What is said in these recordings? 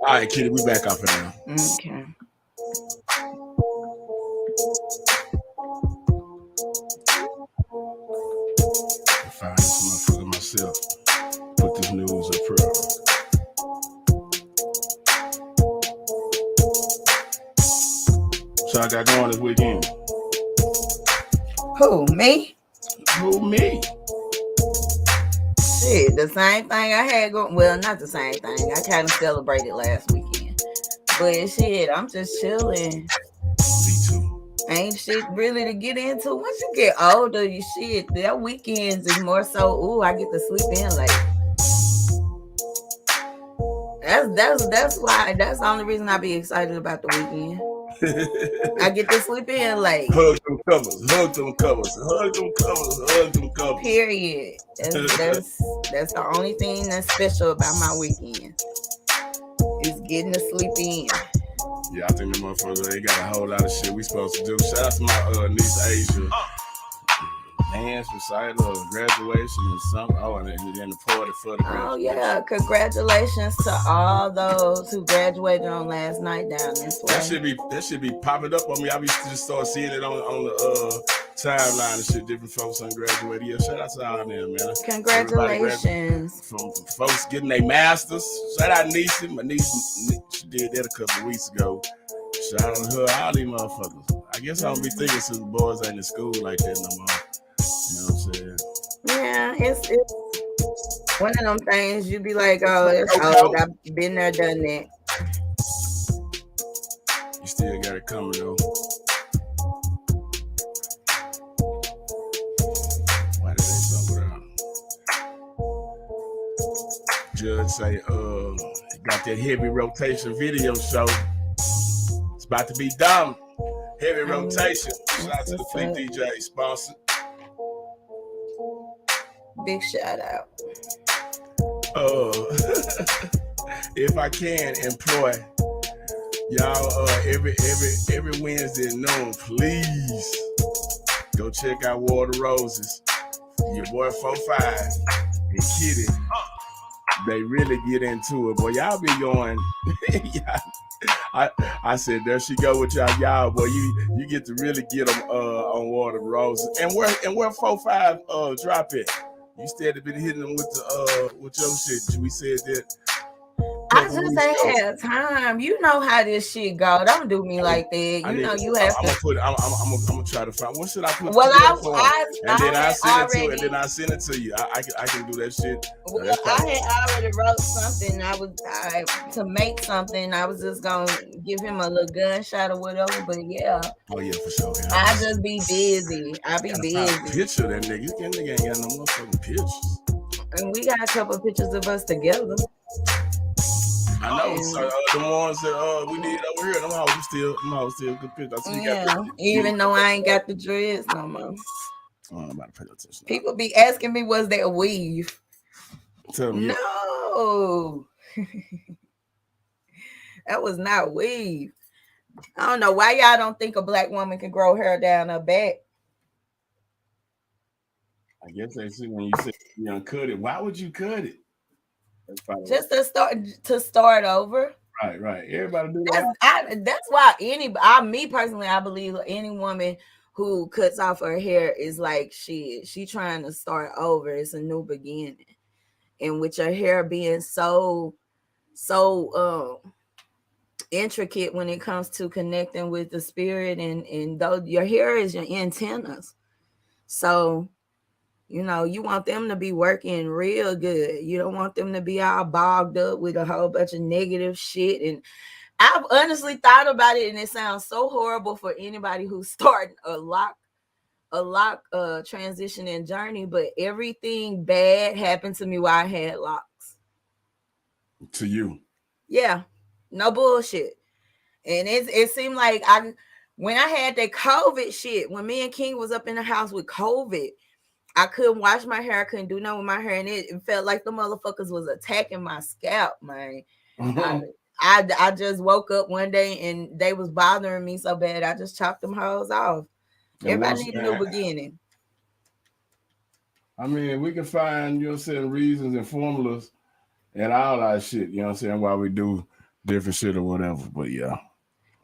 All right, Kiddy, we back off it now. Okay. I find this motherfucker myself. Put this news up here. So I got going this weekend. Who, me? Who, me? Shit, the same thing I had going. Well, not the same thing. I kind of celebrated last weekend. But shit, I'm just chilling. Me too. Ain't shit really to get into. Once you get older, you shit, that weekends is more so, ooh, I get to sleep in late. That's why, that's the only reason I be excited about the weekend. I get to sleep in late. Hug them covers, hug them covers, hug them covers, hug them covers. Period. That's the only thing that's special about my weekend. Is getting to sleep in. Yeah, I think the motherfuckers, they got a whole lot of shit we supposed to do. Shout out to my niece Asia. Dance, recital, graduation, and something. Oh, and then the party for the graduation. Oh yeah, congratulations to all those who graduated on last night down this way. That should be popping up on me. I be just start seeing it on the timeline and shit. Different folks on graduated. Yeah, shout out to all them, man. Congratulations. From folks getting their masters. Shout out Nisha. My niece, she did that a couple of weeks ago. Shout out to her, all these motherfuckers. I guess I don't be thinking since the boys ain't in school like that no more. You know what I'm saying? Yeah, it's one of them things you be like, oh, it's old. I've been there, done that. You still got it coming though. Why did they something around? Judge say, got that heavy rotation video show. It's about to be done. Heavy rotation. Shout out to the Fleet DJ sponsor. Big shout out. If I can employ y'all every Wednesday at noon, please go check out Water Roses. Your boy 45 and Kiddy. They really get into it. Boy, y'all be going. I said, there she go with y'all. Boy, you get to really get them on Water Roses. And where 45 drop it? You still been hitting them with your shit. We said that. I just ain't had time. You know how this shit go. Don't do me like that. You have to. I'm gonna try to find. What should I put? Well, I send it to you. I can do that shit. Well, I had already wrote something. To make something. I was just gonna give him a little gunshot or whatever. But yeah. Oh yeah, for sure. Yeah, I just be busy. I be busy. Picture that nigga. You nigga ain't got no motherfucking pictures. And we got a couple of pictures of us together. I know. So, the ones that we did over here, them hoes still good pictures. Yeah, even though I ain't got the dreads no more. I'm about to pay attention. People be asking me, was that a weave? Tell me. No. That was not weave. I don't know why y'all don't think a black woman can grow hair down her back. I guess they see when you say you uncut it. Why would you cut it? Just to start over. Right. Everybody do that. That's why me personally, I believe any woman who cuts off her hair is like she trying to start over. It's a new beginning. And with your hair being so intricate when it comes to connecting with the spirit, and though your hair is your antennas. So you want them to be working real good. You don't want them to be all bogged up with a whole bunch of negative shit. And I've honestly thought about it, and it sounds so horrible for anybody who's starting a lock transition and journey, but everything bad happened to me while I had locks. To you. Yeah. No bullshit. And it seemed like when I had that COVID shit, when me and King was up in the house with COVID, I couldn't wash my hair. I couldn't do nothing with my hair, and it felt like the motherfuckers was attacking my scalp, man. I, I just woke up one day and they was bothering me so bad. I just chopped them hoes off. Everybody need a new beginning. I mean, we can find, reasons and formulas and all that shit, why we do different shit or whatever. But yeah.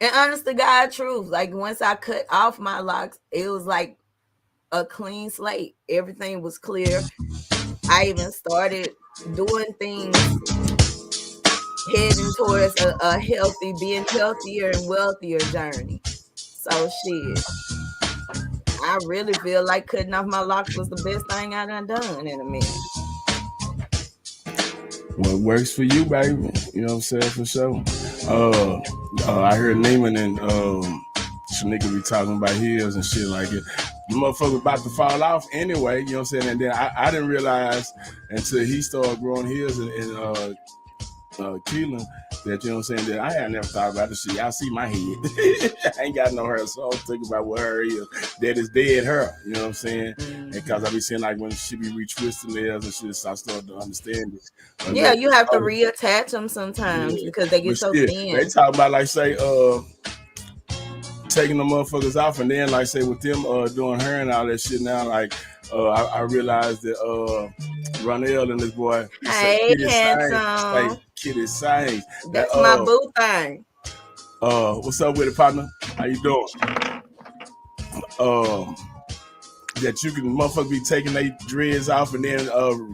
And honest to God truth, like once I cut off my locks, it was like a clean slate. Everything was clear. I even started doing things heading towards a being healthier and wealthier journey. So shit. I really feel like cutting off my locks was the best thing I done in a minute. What works for you, baby? You know what I'm saying? For sure. I heard Neiman and Shanika be talking about heels and shit like it. The motherfucker about to fall off anyway, you know what I'm saying? And then I didn't realize until he started growing heels in Keelan that, you know what I'm saying, that I had never thought about this shit. Y'all see my head. I ain't got no hair, so I'm thinking about what her is. That is dead hair, you know what I'm saying? Mm-hmm. Because I be seeing like when she be retwisting nails and shit, so I started to understand it. Yeah, you have to reattach them sometimes because they get so thin. They talk about like say taking the motherfuckers off, and then like say with them doing hair and all that shit now, like I realized that Ronell and this boy, hey handsome, Kiddy Sings. That's my boo thing. What's up with it, partner? How you doing? That you can motherfucker be taking their dreads off and then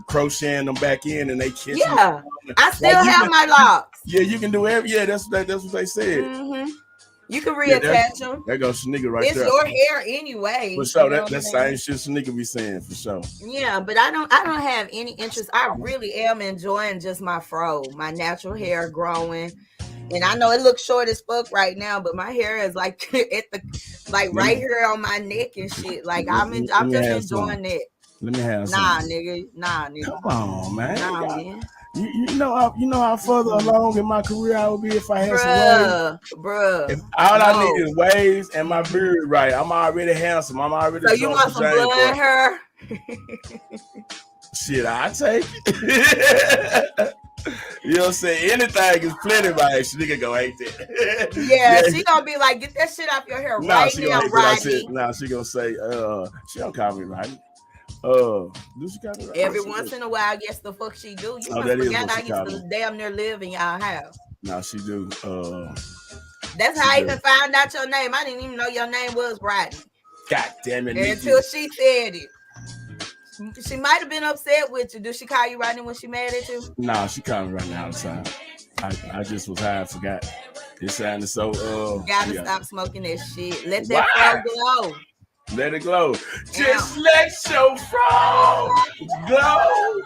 crocheting them back in, and they catch. Yeah, I still have my locks. Yeah, you can do every. Yeah, that's what they said. Mm-hmm. You can reattach them. There goes Shanika right it's there. It's your hair anyway. For sure, that same shit Shanika be saying for sure. Yeah, but I don't have any interest. I really am enjoying just my fro, my natural hair growing. And I know it looks short as fuck right now, but my hair is like at the right here on my neck and shit. Like I'm just enjoying it. Let me have some. Nah, nigga. Come on, man. Nah, man. You know how further along in my career I would be if I had some waves. Bruh. If all I need is waves and my beard right, I'm already handsome. I'm already. So you want some blonde hair? Shit, I take it. You know what I'm saying? Anything is plenty, man. She nigga go hate that. Yeah, she gonna be like, get that shit off your hair right now, Rodney. Nah, she gonna say, she don't call me Rodney. Do she call me Rodney? Every once in a while, yes, the fuck she do. You must forget I used to damn near live in y'all house. Nah, she do. That's how I even found out your name. I didn't even know your name was Rodney. God damn it. Until she said it. She might have been upset with you. Do she call you Rodney when she mad at you? Nah, she called me Rodney all the time. I just was high, I forgot. It sounded so you gotta stop smoking that shit. Let that fro glow. Let it glow. Just let your fro glow.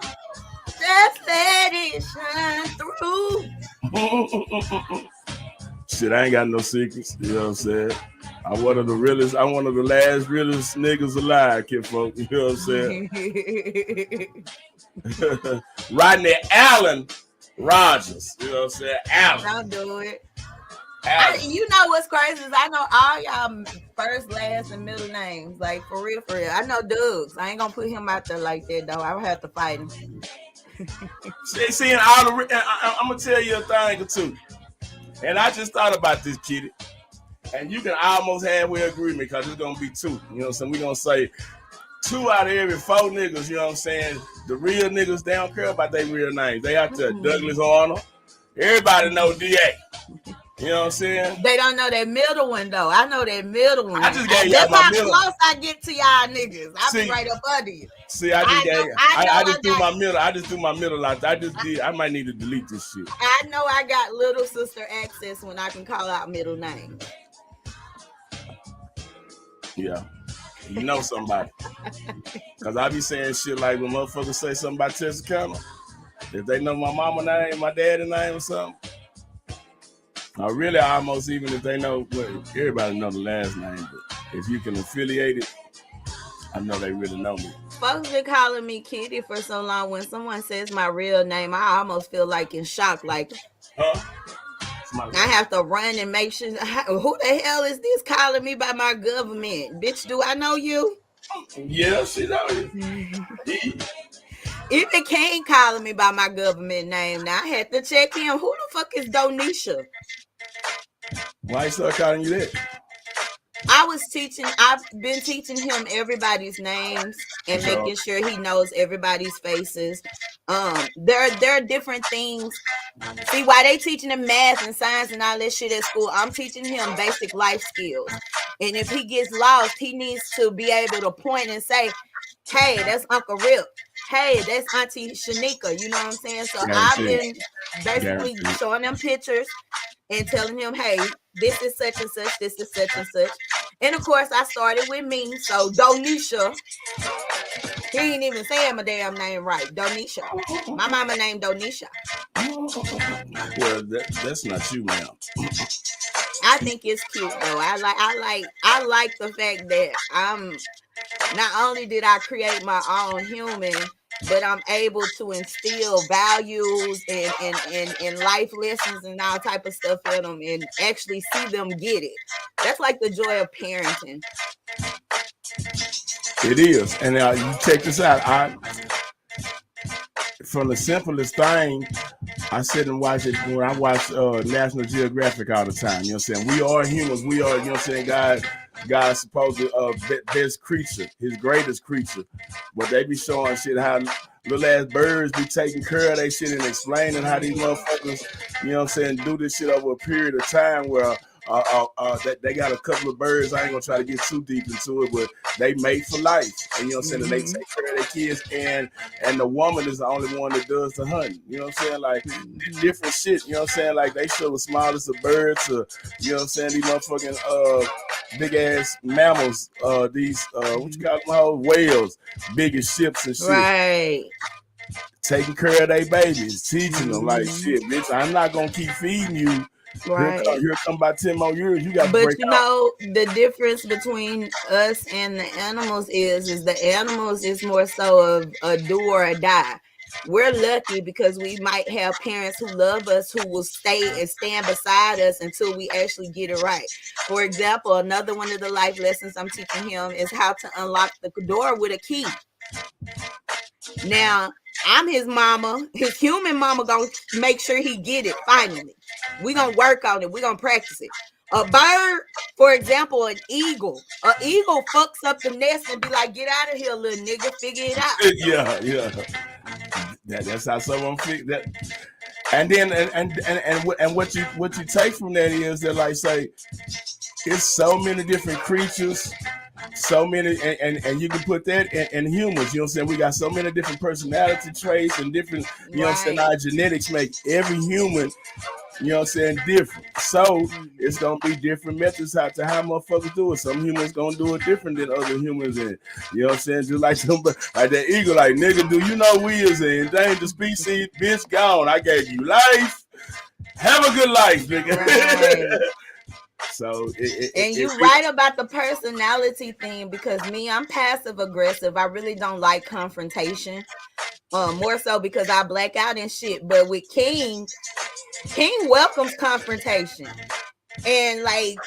Just let it shine through. Shit, I ain't got no secrets. You know what I'm saying? I'm one of the last realest niggas alive, kid folk. You know what I'm saying? Rodney Allen Rogers. You know what I'm saying? Allen. Don't do it. You know what's crazy is I know all y'all first, last, and middle names. Like, for real. I know Doug's. I ain't gonna put him out there like that, though. I would have to fight him. Seeing all the... I'm gonna tell you a thing or two. And I just thought about this, Kiddy. And you can almost halfway agree with me because it's going to be two. You know what I'm saying? We're going to say 2 out of every 4 niggas, you know what I'm saying? The real niggas, they don't care about their real names. They out there, Douglas Arnold. Everybody know DA. You know what I'm saying? They don't know that middle one, though. I know that middle one. I just gave y'all my middle. That's how close I get to y'all niggas. I be right up under you. See, I just threw my middle. I just threw my middle out. I might need to delete this shit. I know I got little sister access when I can call out middle names. Yeah. You know somebody. Because I be saying shit like when motherfuckers say something about Texarkana, if they know my mama name, my daddy name or something, or really almost even if they know, well, everybody know the last name, but if you can affiliate it, I know they really know me. Folks been calling me Kiddy for so long. When someone says my real name, I almost feel like in shock, like, I have to run and make sure, who the hell is this calling me by my government? Bitch, do I know you? Yeah, she know you. Even King calling me by my government name. Now I had to check him. Who the fuck is Donisha? Why he start calling you that? I've been teaching him everybody's names and So, making sure he knows everybody's faces. There are different things. See, why they teaching him math and science and all that shit at school, I'm teaching him basic life skills. And if he gets lost, he needs to be able to point and say, hey, that's Uncle Rip. Hey, that's Auntie Shanika. You know what I'm saying? So I've guaranteed. been basically Guaranteed. showing them pictures and telling him, hey, this is such and such, this is such and such. And of course, I started with me. So Donisha, he ain't even saying my damn name right. Donisha. My mama named Donisha. Well, that's not you, ma'am. I think it's cute though. I like the fact that I'm not only did I create my own human, but I'm able to instill values and life lessons and all type of stuff in them and actually see them get it. That's like the joy of parenting. It is, and you check this out. From the simplest thing, I sit and watch it when I watch National Geographic all the time. You know what I'm saying? We are humans. We are, you know what I'm saying, God's supposed to best creature, his greatest creature. But they be showing shit how little ass birds be taking care of their shit and explaining how these motherfuckers, you know what I'm saying, do this shit over a period of time where they got a couple of birds. I ain't gonna try to get too deep into it, but they mate for life. And you know what I'm saying? And they take care of their kids, and the woman is the only one that does the hunting. You know what I'm saying? Like different shit. You know what I'm saying? Like they show the smallest of birds to, you know what I'm saying? These motherfucking big ass mammals. These what you call them? Whales, big as ships and shit. Right. Taking care of their babies, teaching them like shit, bitch. I'm not gonna keep feeding you. Right. Here come about 10 more years. You got to but break you out. know the difference between us and the animals is the animals is more so of a do or a die. We're lucky because we might have parents who love us who will stay and stand beside us until we actually get it right. For example, another one of the life lessons I'm teaching him is how to unlock the door with a key. Now, I'm his mama, his human mama, gonna make sure he get it finally. We're gonna work on it, we're gonna practice it. A bird, for example, an eagle fucks up the nest and be like, get out of here, little nigga, figure it out. Yeah. That's how someone feel that. And then and what you take from that is that, like, say, it's so many different creatures, so many, and you can put that in humans. You know what I'm saying? We got so many different personality traits and different, you know what I'm saying, our genetics make every human, you know what I'm saying, different. So it's gonna be different methods how motherfuckers do it. Some humans gonna do it different than other humans, and you know what I'm saying, just like somebody like that eagle, like, nigga, do you know we is an endangered species? Bitch, gone. I gave you life. Have a good life, nigga. Right. So you're right about the personality thing, because me, I'm passive aggressive. I really don't like confrontation. More so because I black out and shit. But with King welcomes confrontation. And like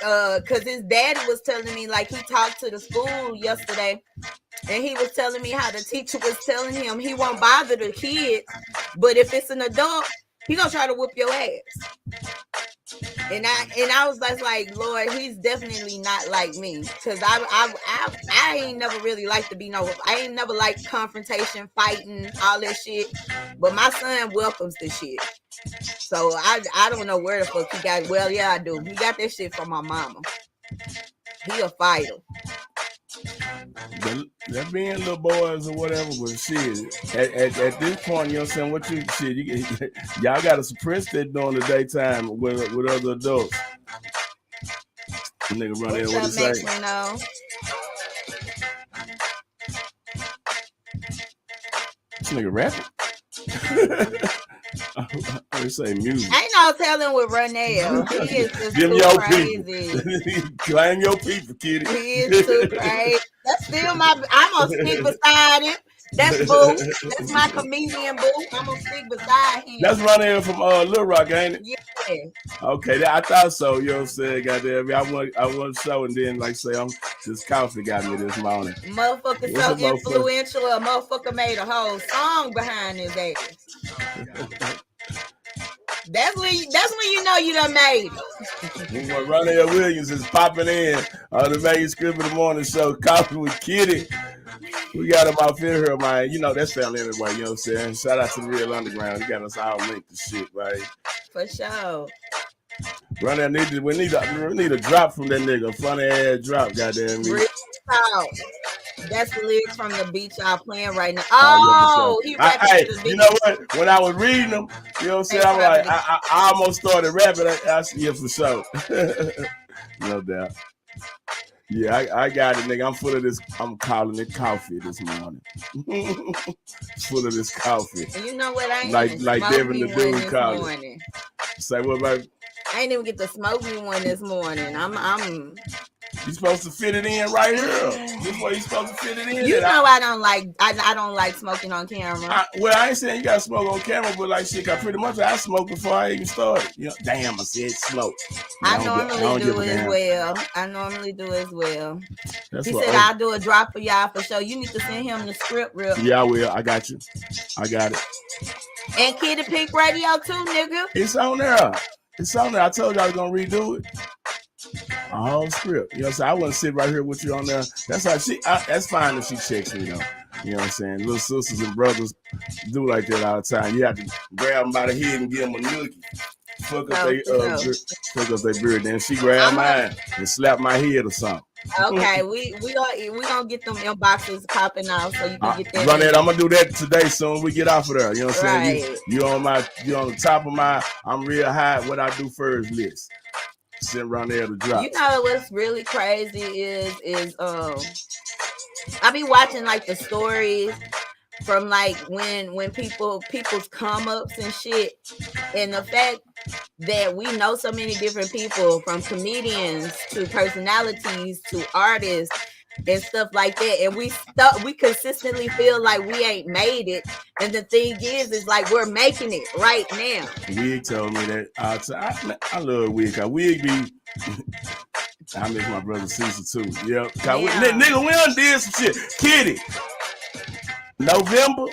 because his daddy was telling me, like, he talked to the school yesterday and he was telling me how the teacher was telling him he won't bother the kids, but if it's an adult, he gonna try to whoop your ass. And I was just like, Lord, he's definitely not like me, because I ain't never really like to be I ain't never like confrontation, fighting, all that shit. But my son welcomes the shit. So I don't know where the fuck he got. Well, yeah, I do. He got that shit from my mama. He a fighter. That being little boys or whatever, but shit, at this point, you know what I'm saying, y'all gotta suppress that during the daytime with other adults. The nigga run in, what he say? This nigga rapping? I say music. Ain't no telling with Ronell. He is just too crazy. Claim your people, Kiddy. He is too crazy. That's still I'm gonna stick beside him. That's Boo. That's my comedian Boo. I'm gonna stick beside him. That's running in from Little Rock, ain't it? Yeah. Okay, I thought so. You know what I'm saying? Goddamn, I want to show, and then like say, this coffee got me this morning. Motherfucker so influential. A motherfucker made a whole song behind his ass. That's when you know you done made it. Ronnie Williams is popping in on the Manuscript In The Morning show, Coffee with Kiddy. We got him out here, man. You know, that's family anyway, you know what I'm saying? Shout out to the Real Underground. You got us all linked to shit, right? For sure. Ronnie, we need a drop from that nigga. Funny ass drop, goddamn me. Real talk. That's the lyrics from the beat y'all playing right now. Oh, he rapping to the beat. You know what? When I was reading them, you know what I'm saying? I'm like, I almost started rapping. Yeah, for sure. No doubt. Yeah, I got it, nigga. I'm full of this. I'm calling it coffee this morning. Full of this coffee. And you know what? I ain't like Devin the dude called it. Say what, baby? I ain't even get to smoke me one this morning. I'm. You supposed to fit it in right here. This way you supposed to fit it in. You know I don't like smoking on camera. I ain't saying you gotta smoke on camera, but like shit, I pretty much I smoked before I even started. You know, damn, I said smoke. I normally do as well. He said I'll do a drop for y'all for sure. You need to send him the script real. Yeah, I will. I got you. I got it. And Kiddy Pink Radio too, nigga. It's on there. I told you I was gonna redo it. A whole script. You know what I'm saying? I wouldn't sit right here with you on there. That's how that's fine if she checks me though. You know what I'm saying? Little sisters and brothers do like that all the time. You have to grab them by the head and give them a nookie. Fuck up their beard. Then she grab mine and slap my head or something. Okay, we gonna get them inboxes popping off so you can get that. Run it. I'm gonna do that today soon. We get off of there. You know what I'm saying? You on the top of my I'm real high. What I do first list. Sit around there to drop. You know what's really crazy is I be watching like the stories from like when people's come ups and shit, and the fact that we know so many different people, from comedians to personalities to artists and stuff like that, and we consistently feel like we ain't made it. And the thing is like we're making it right now. Wig told me that I love Wig. Wig be I miss my brother Caesar too. Yep. Nigga, we done did some shit. Kiddy. November.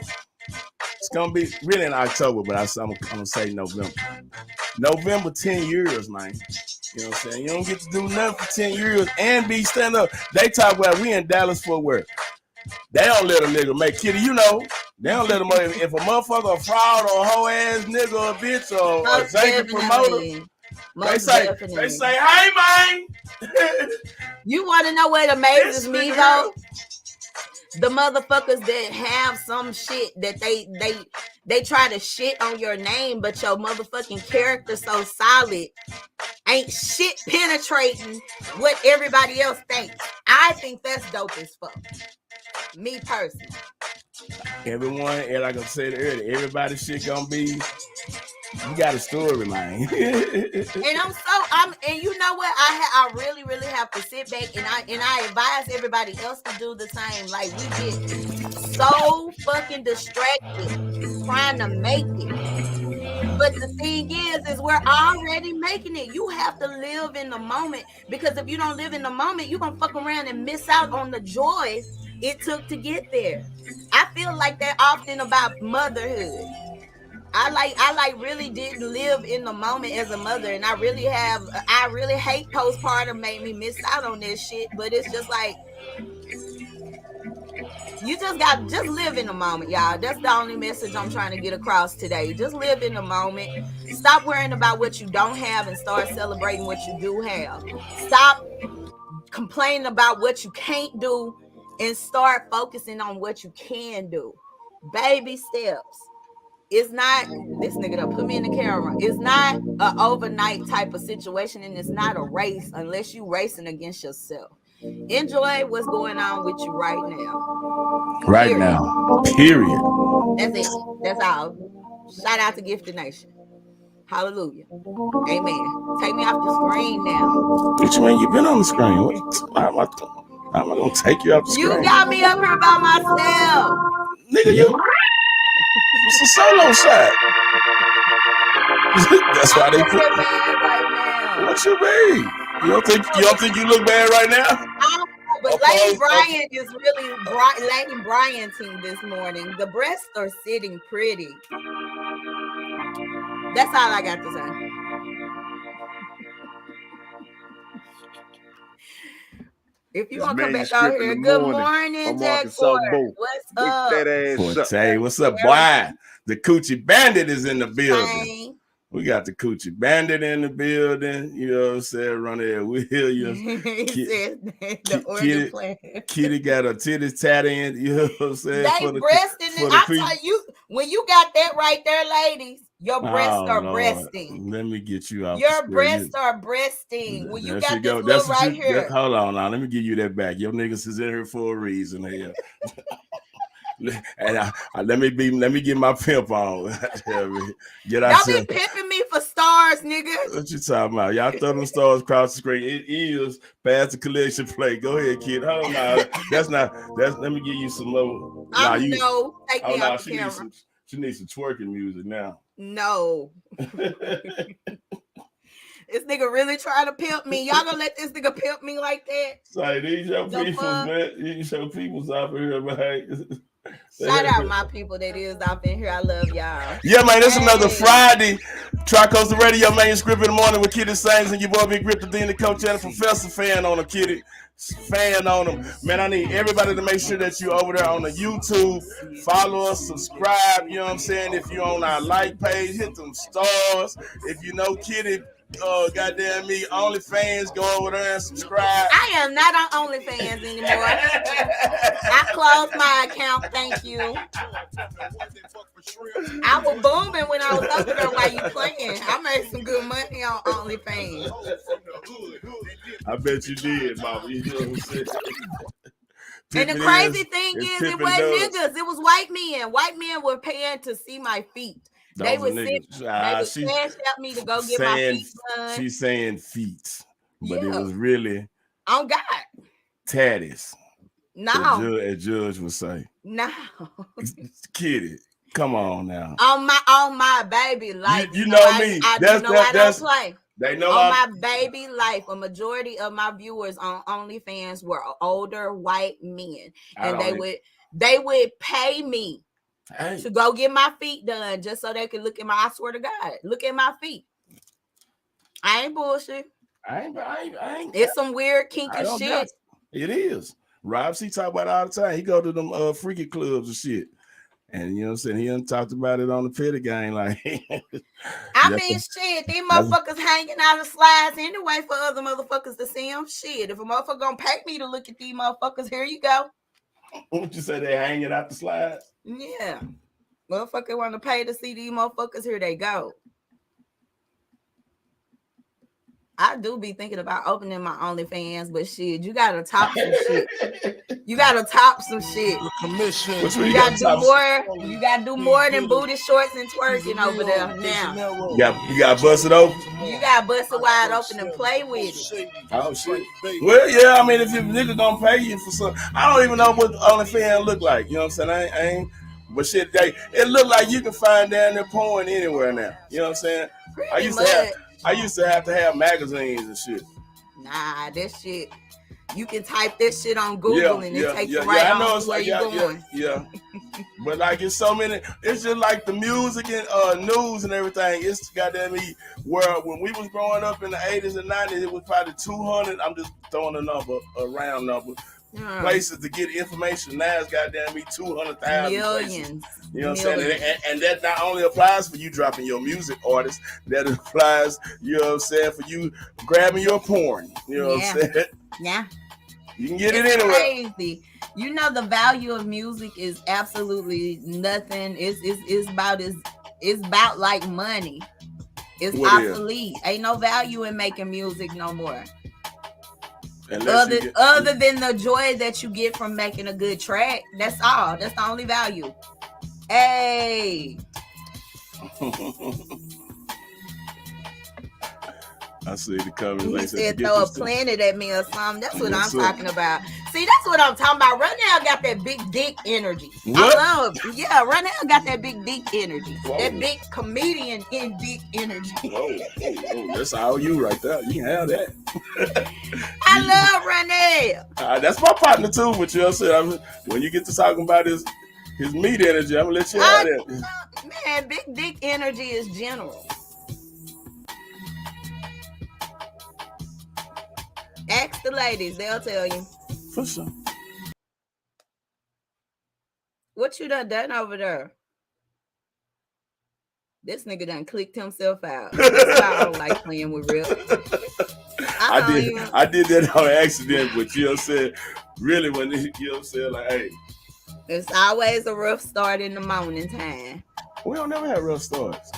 It's gonna be really in October, but I'm gonna say November. November 10 years, man. You know what I'm saying? You don't get to do nothing for 10 years and be stand up. They talk about we in Dallas Fort Worth. They don't let a nigga make Kiddy, you know. They don't let them if a motherfucker a fraud or a hoe ass nigga or a bitch or a janky promoter. They say, hey man. You wanna know what amazes me though? The motherfuckers that have some shit that they try to shit on your name, but your motherfucking character so solid, ain't shit penetrating what everybody else thinks. I think that's dope as fuck. Me personally. Everyone, and like I said earlier, everybody's shit gonna be. You got a story, man. And and you know what? I really, really have to sit back and I advise everybody else to do the same. Like we get so fucking distracted trying to make it. But the thing is we're already making it. You have to live in the moment, because if you don't live in the moment, you're gonna fuck around and miss out on the joy it took to get there. I feel like that often about motherhood. I really did live in the moment as a mother, and I really hate postpartum made me miss out on this shit. But it's just like you just live in the moment, y'all. That's the only message I'm trying to get across today. Just live in the moment. Stop worrying about what you don't have and start celebrating what you do have. Stop complaining about what you can't do and start focusing on what you can do. Baby steps. It's not, this nigga done put me in the camera. It's not an overnight type of situation, and it's not a race unless you racing against yourself. Enjoy what's going on with you right now. Right now. Period. That's it. That's all. Shout out to Gifted Nation. Hallelujah. Amen. Take me off the screen now. What you mean? You've been on the screen. How am I going to take you off the screen? You got me up here by myself. Nigga, you it's a solo shot. That's why they put right now. What you mean? You don't think you look bad right now? But Lady Bryant is really Lady Bryanting this morning. The breasts are sitting pretty. That's all I got to say. If you want to come back out here, good morning, Jack Ford. What's up? Forte, what's up, boy? The Coochie Bandit is in the building. We got the Coochie Bandit in the building. You know what I'm saying? Ronnie Williams. He said the organ player. Kitty got her titties tatted in. You know what I'm saying? They breasting it. I tell you, when you got that right there, ladies, your breasts are breasting. Let me get you out. Your breasts are breasting. When you got this look right here. Hold on now. Let me give you that back. Your niggas is in here for a reason here. And let me get my pimp on. Y'all be pimping me for stars, nigga. What you talking about? Y'all throw them stars across the screen. It is past the collection plate. Go ahead, kid. Hold on now. Let me give you some more. Take me off the camera. She needs some twerking music now. No. This nigga really trying to pimp me. Y'all gonna let this nigga pimp me like that? Sorry, these your people, man. These your people's out here, man. Shout out my people that is out in here. I love y'all. Yeah, man, this is another Friday. Tri-Coastal Radio, Manuscript in the Morning with Kiddy Sings and your boy Big Grip, the Dean, the coach, and the professor. Fan on him, Kiddy. Fan on them. Man, I need everybody to make sure that you over there on the YouTube. Follow us, subscribe. You know what I'm saying? If you're on our like page, hit them stars. If you know Kiddy, goddamn me, OnlyFans, go over there and subscribe. I am not on OnlyFans anymore. I closed my account, thank you. I was booming when I was over there while you playing. I made some good money on OnlyFans. I bet you did, Mama. You know what I'm saying? And the crazy thing is, it wasn't niggas, it was white men. White men were paying to see my feet. They would cash out me to go get my feet done. She's saying feet, but it was really on God. Tatties. No. A judge would say. No. Kiddy, come on now. On my baby life. You know me. I don't play. They know on my baby life, a majority of my viewers on OnlyFans were older white men. And they would pay me to go get my feet done just so they could look at I swear to God, look at my feet. I ain't bullshit. I ain't. It's some weird kinky shit. It is. Rob C talk about it all the time. He go to them freaky clubs and shit. And you know what I'm saying? He done talked about it on the Petty Gang. Like, I mean, shit, these motherfuckers hanging out of slides anyway for other motherfuckers to see them. Shit, if a motherfucker gonna pay me to look at these motherfuckers, here you go. What you say? They hanging out the slides? Yeah. Motherfucker want to pay to see these motherfuckers, here they go. I do be thinking about opening my OnlyFans, but shit, you gotta top some shit. You gotta top some shit. You gotta do more than booty shorts and twerking over there now. You gotta bust it open. You gotta bust it wide open and play with it. Oh shit. Well, yeah, I mean, if your nigga gonna pay you for something, I don't even know what OnlyFans look like. You know what I'm saying? I ain't. But shit, it look like you can find down there porn anywhere now. You know what I'm saying? I used to have to have magazines and shit. Nah, that shit. You can type this shit on Google and it takes you right on to where you're going. Yeah. But like it's so many, it's just like the music and news and everything. It's goddamn me. Where when we was growing up in the 80s and 90s, it was probably 200. I'm just throwing a round number. Places to get information. Now it's goddamn me 200,000 millions. You know what I'm saying? And that not only applies for you dropping your music artist, that applies, you know what I'm saying, for you grabbing your porn. You know what I'm saying? Yeah. You can get it anywhere. Crazy. You know the value of music is absolutely nothing. It's about like money. It's obsolete. Ain't no value in making music no more. Other than the joy that you get from making a good track, that's all. That's the only value. Hey. I see the comments. He Like said throw a planet at me or something. That's what I'm talking about. See, that's what I'm talking about. Ronell got that big dick energy. What? I love, Ronell got that big dick energy. Whoa. That big comedian in dick energy. Whoa, that's all you right there. You can have that. I love Ronell. That's my partner too, but you know what I'm saying? When you get to talking about his meat energy, I'm gonna let you have that. Man, big dick energy is general. Ask the ladies, they'll tell you. For sure. What you done over there? This nigga done clicked himself out. That's why I don't like playing with Rip. I did that on accident, but you know what I'm saying? Really, when you know what I'm saying? Like, hey. It's always a rough start in the morning time. We don't never have rough starts.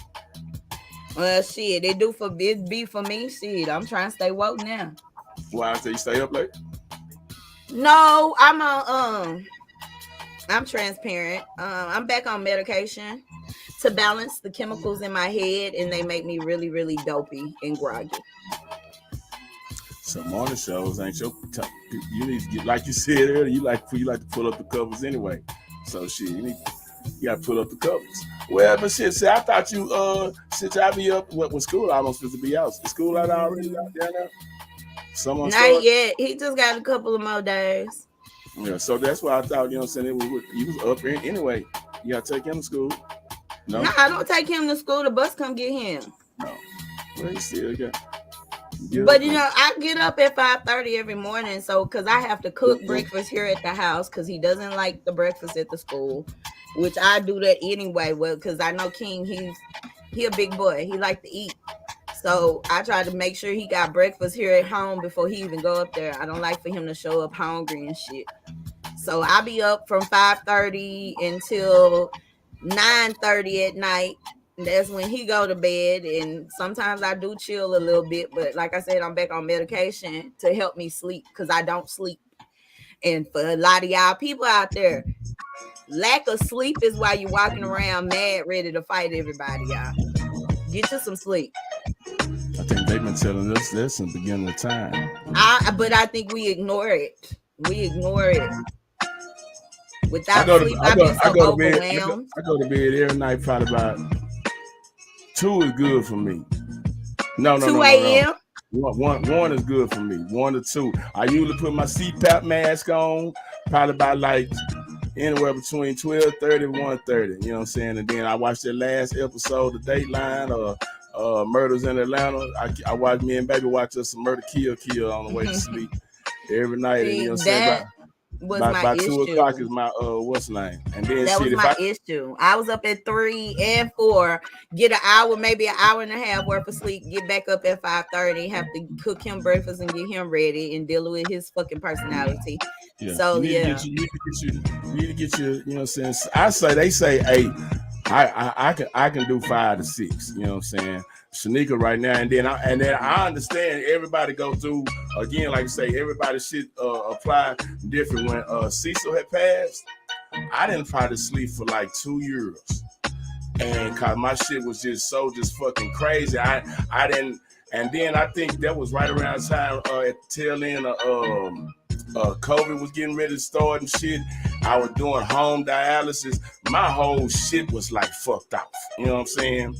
Well, shit, it be for me. Shit, I'm trying to stay woke now. Why? So you stay up late? No, I'm transparent. I'm back on medication to balance the chemicals in my head, and they make me really, really dopey and groggy. So morning shows ain't your top. You need to get, like you said earlier, you like to pull up the covers anyway. So shit, you gotta pull up the covers. Well, but shit, see, I thought you since I be up when school almost supposed to be out. Is school out already out there now? Someone not yet. He just got a couple of more days. Yeah, so that's why I thought, you know what I'm saying, he was up here anyway. You gotta take him to school. No, I don't take him to school. The bus come get him. No, well, he still got. But you know, I get up at 5:30 every morning, so because I have to cook breakfast here at the house because he doesn't like the breakfast at the school, which I do that anyway. Well, because I know King, he a big boy, he like to eat, so I try to make sure he got breakfast here at home before he even go up there. I don't like for him to show up hungry and shit. So I'll be up from 5:30 until 9:30 at night. That's when he go to bed, and sometimes I do chill a little bit, but like I said, I'm back on medication to help me sleep because I don't sleep. And for a lot of y'all people out there, lack of sleep is why you're walking around mad, ready to fight everybody, y'all. Get you some sleep. I think they've been telling us this in the beginning of time. But I think we ignore it. Without sleep, I be so overwhelmed. I go to bed every night probably about 2 is good for me. No. 2 a.m. One is good for me. 1 to 2. I usually put my CPAP mask on probably about like anywhere between 12:30 and 1:30. You know what I'm saying? And then I watch that last episode of Dateline or Murders in Atlanta. I watch, me and baby watch us some Murder Kill on the way to sleep every night. See, and you know what I'm saying? By 2 o'clock is my what's name, and then that was my issue. I was up at 3 and 4, get an hour, maybe an hour and a half worth of sleep, get back up at 5:30, have to cook him breakfast and get him ready and deal with his fucking personality. Yeah. So you need to get you. You know what I'm saying? They say, hey, I can do 5 to 6. You know what I'm saying? Shanika right now, and then I understand everybody go through again, like I say, everybody should apply different. When Cecil had passed, I didn't try to sleep for like 2 years, and cause my shit was just fucking crazy. I didn't, and then I think that was right around the time at the tail end of COVID was getting ready to start and shit. I was doing home dialysis. My whole shit was like fucked off. You know what I'm saying?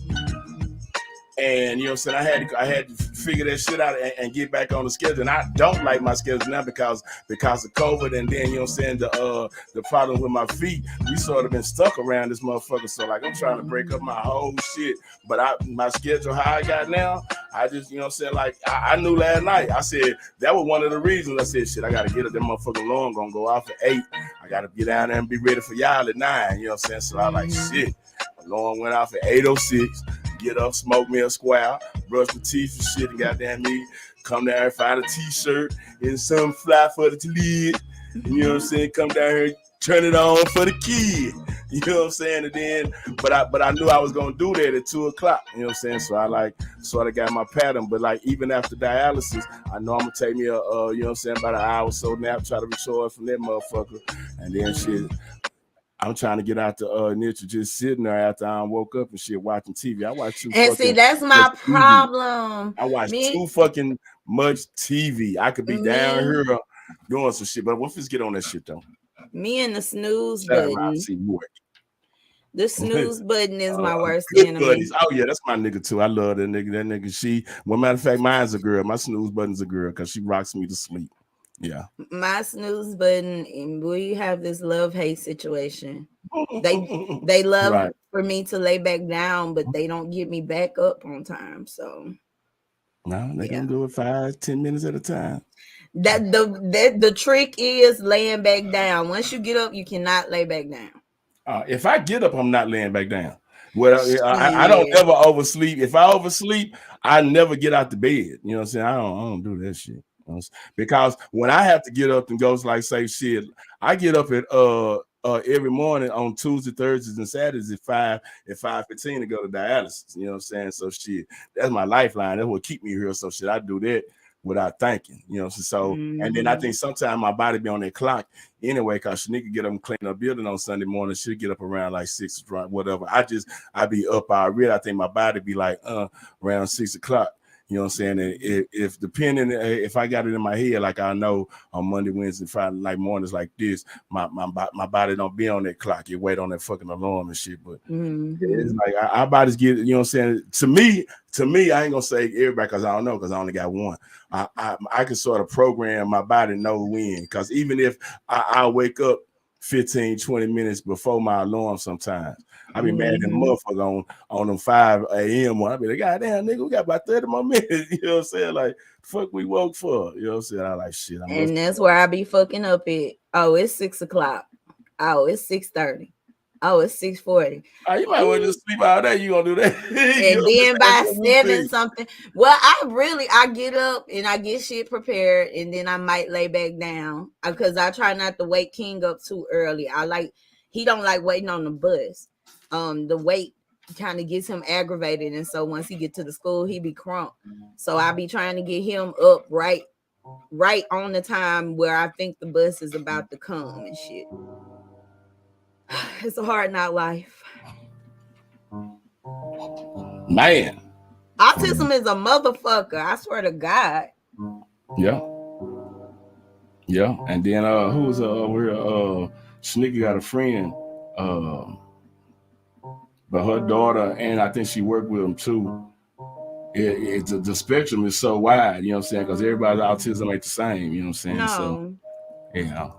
And you know what I'm saying, I had to figure that shit out and get back on the schedule. And I don't like my schedule now because of COVID, and then you know what I'm saying, the problem with my feet, we sort of been stuck around this motherfucker. So like I'm trying to break up my whole shit. But my schedule how I got now, I just, you know what I'm saying, like I knew last night. I said that was one of the reasons I said, shit, I gotta get up. That motherfucking alarm gonna go off at 8. I gotta get down there and be ready for y'all at 9. You know what I'm saying? So I like shit. Alarm went off at 8:06. Get up, smoke me a square, brush my teeth and shit, and goddamn me, come down here, find a t-shirt and some fly for the lid. You know what I'm saying? Come down here, turn it on for the kid. You know what I'm saying? And then, but I knew I was gonna do that at 2 o'clock. You know what I'm saying? So I like sort of got my pattern. But like even after dialysis, I know I'm gonna take me you know what I'm saying, about an hour or so nap, try to recharge from that motherfucker, and then shit. I'm trying to get out the niche of just sitting there after I woke up and shit watching TV. I watch too And see, fucking that's much my TV. problem. I watch Me, too fucking much TV. I could be down me, here doing some shit, but let's get on that shit though. me and the snooze Shout out Rob button. C. Ward. The snooze button is my worst Good enemy. buddies. Oh yeah, that's my nigga too. I love that nigga. That nigga, well, matter of fact, mine's a girl. My snooze button's a girl because she rocks me to sleep. Yeah. My snooze button, and we have this love-hate situation. They love right. for me to lay back down, but they don't get me back up on time. So no, they gonna do it 5-10 minutes at a time. That the trick is laying back down. Once you get up, you cannot lay back down. If I get up, I'm not laying back down. Well, I don't ever oversleep. If I oversleep, I never get out the bed. You know what I'm saying? I don't do that shit. Because when I have to get up and go, like say shit, I get up at every morning on Tuesday, Thursdays, and Saturdays at 5:15 to go to dialysis. You know what I'm saying? So shit, that's my lifeline. That's what keep me here. So shit, I do that without thinking, you know. So and then I think sometimes my body be on that clock anyway, because she need to get up and clean up building on Sunday morning. She'll get up around like 6 o'clock, whatever. I be up already. I think my body be like around 6 o'clock. You know what I'm saying? And if depending, if I got it in my head, like I know on Monday, Wednesday, Friday, like mornings like this, my body don't be on that clock. You wait on that fucking alarm and shit. But it's like our bodies get, you know what I'm saying? To me, I ain't gonna say everybody because I don't know, because I only got one. I can sort of program my body know when, because even if I wake up 15-20 minutes before my alarm sometimes, I be mad at the motherfucker on them 5 a.m. one. I be like, goddamn, nigga, we got about 30 more minutes. You know what I'm saying? Like, fuck we woke for. You know what I'm saying? I like shit. And that's where I be fucking up at. Oh, it's 6 o'clock. Oh, it's 6:30. Oh, it's 6:40. You might want to just sleep all day. You gonna do that? And then by 7 something. Well, I get up and I get shit prepared, and then I might lay back down because I try not to wake King up too early. He don't like waiting on the bus. The wait kind of gets him aggravated, and so once he get to the school, he be crunk. So I be trying to get him up right on the time where I think the bus is about to come and shit. It's a hard knock life. Man. Autism is a motherfucker. I swear to God. Yeah. Yeah. And then who's Sneaky got a friend, but her daughter, and I think she worked with him too. The spectrum is so wide, you know what I'm saying? Because everybody's autism ain't the same, you know what I'm saying? No. So, yeah.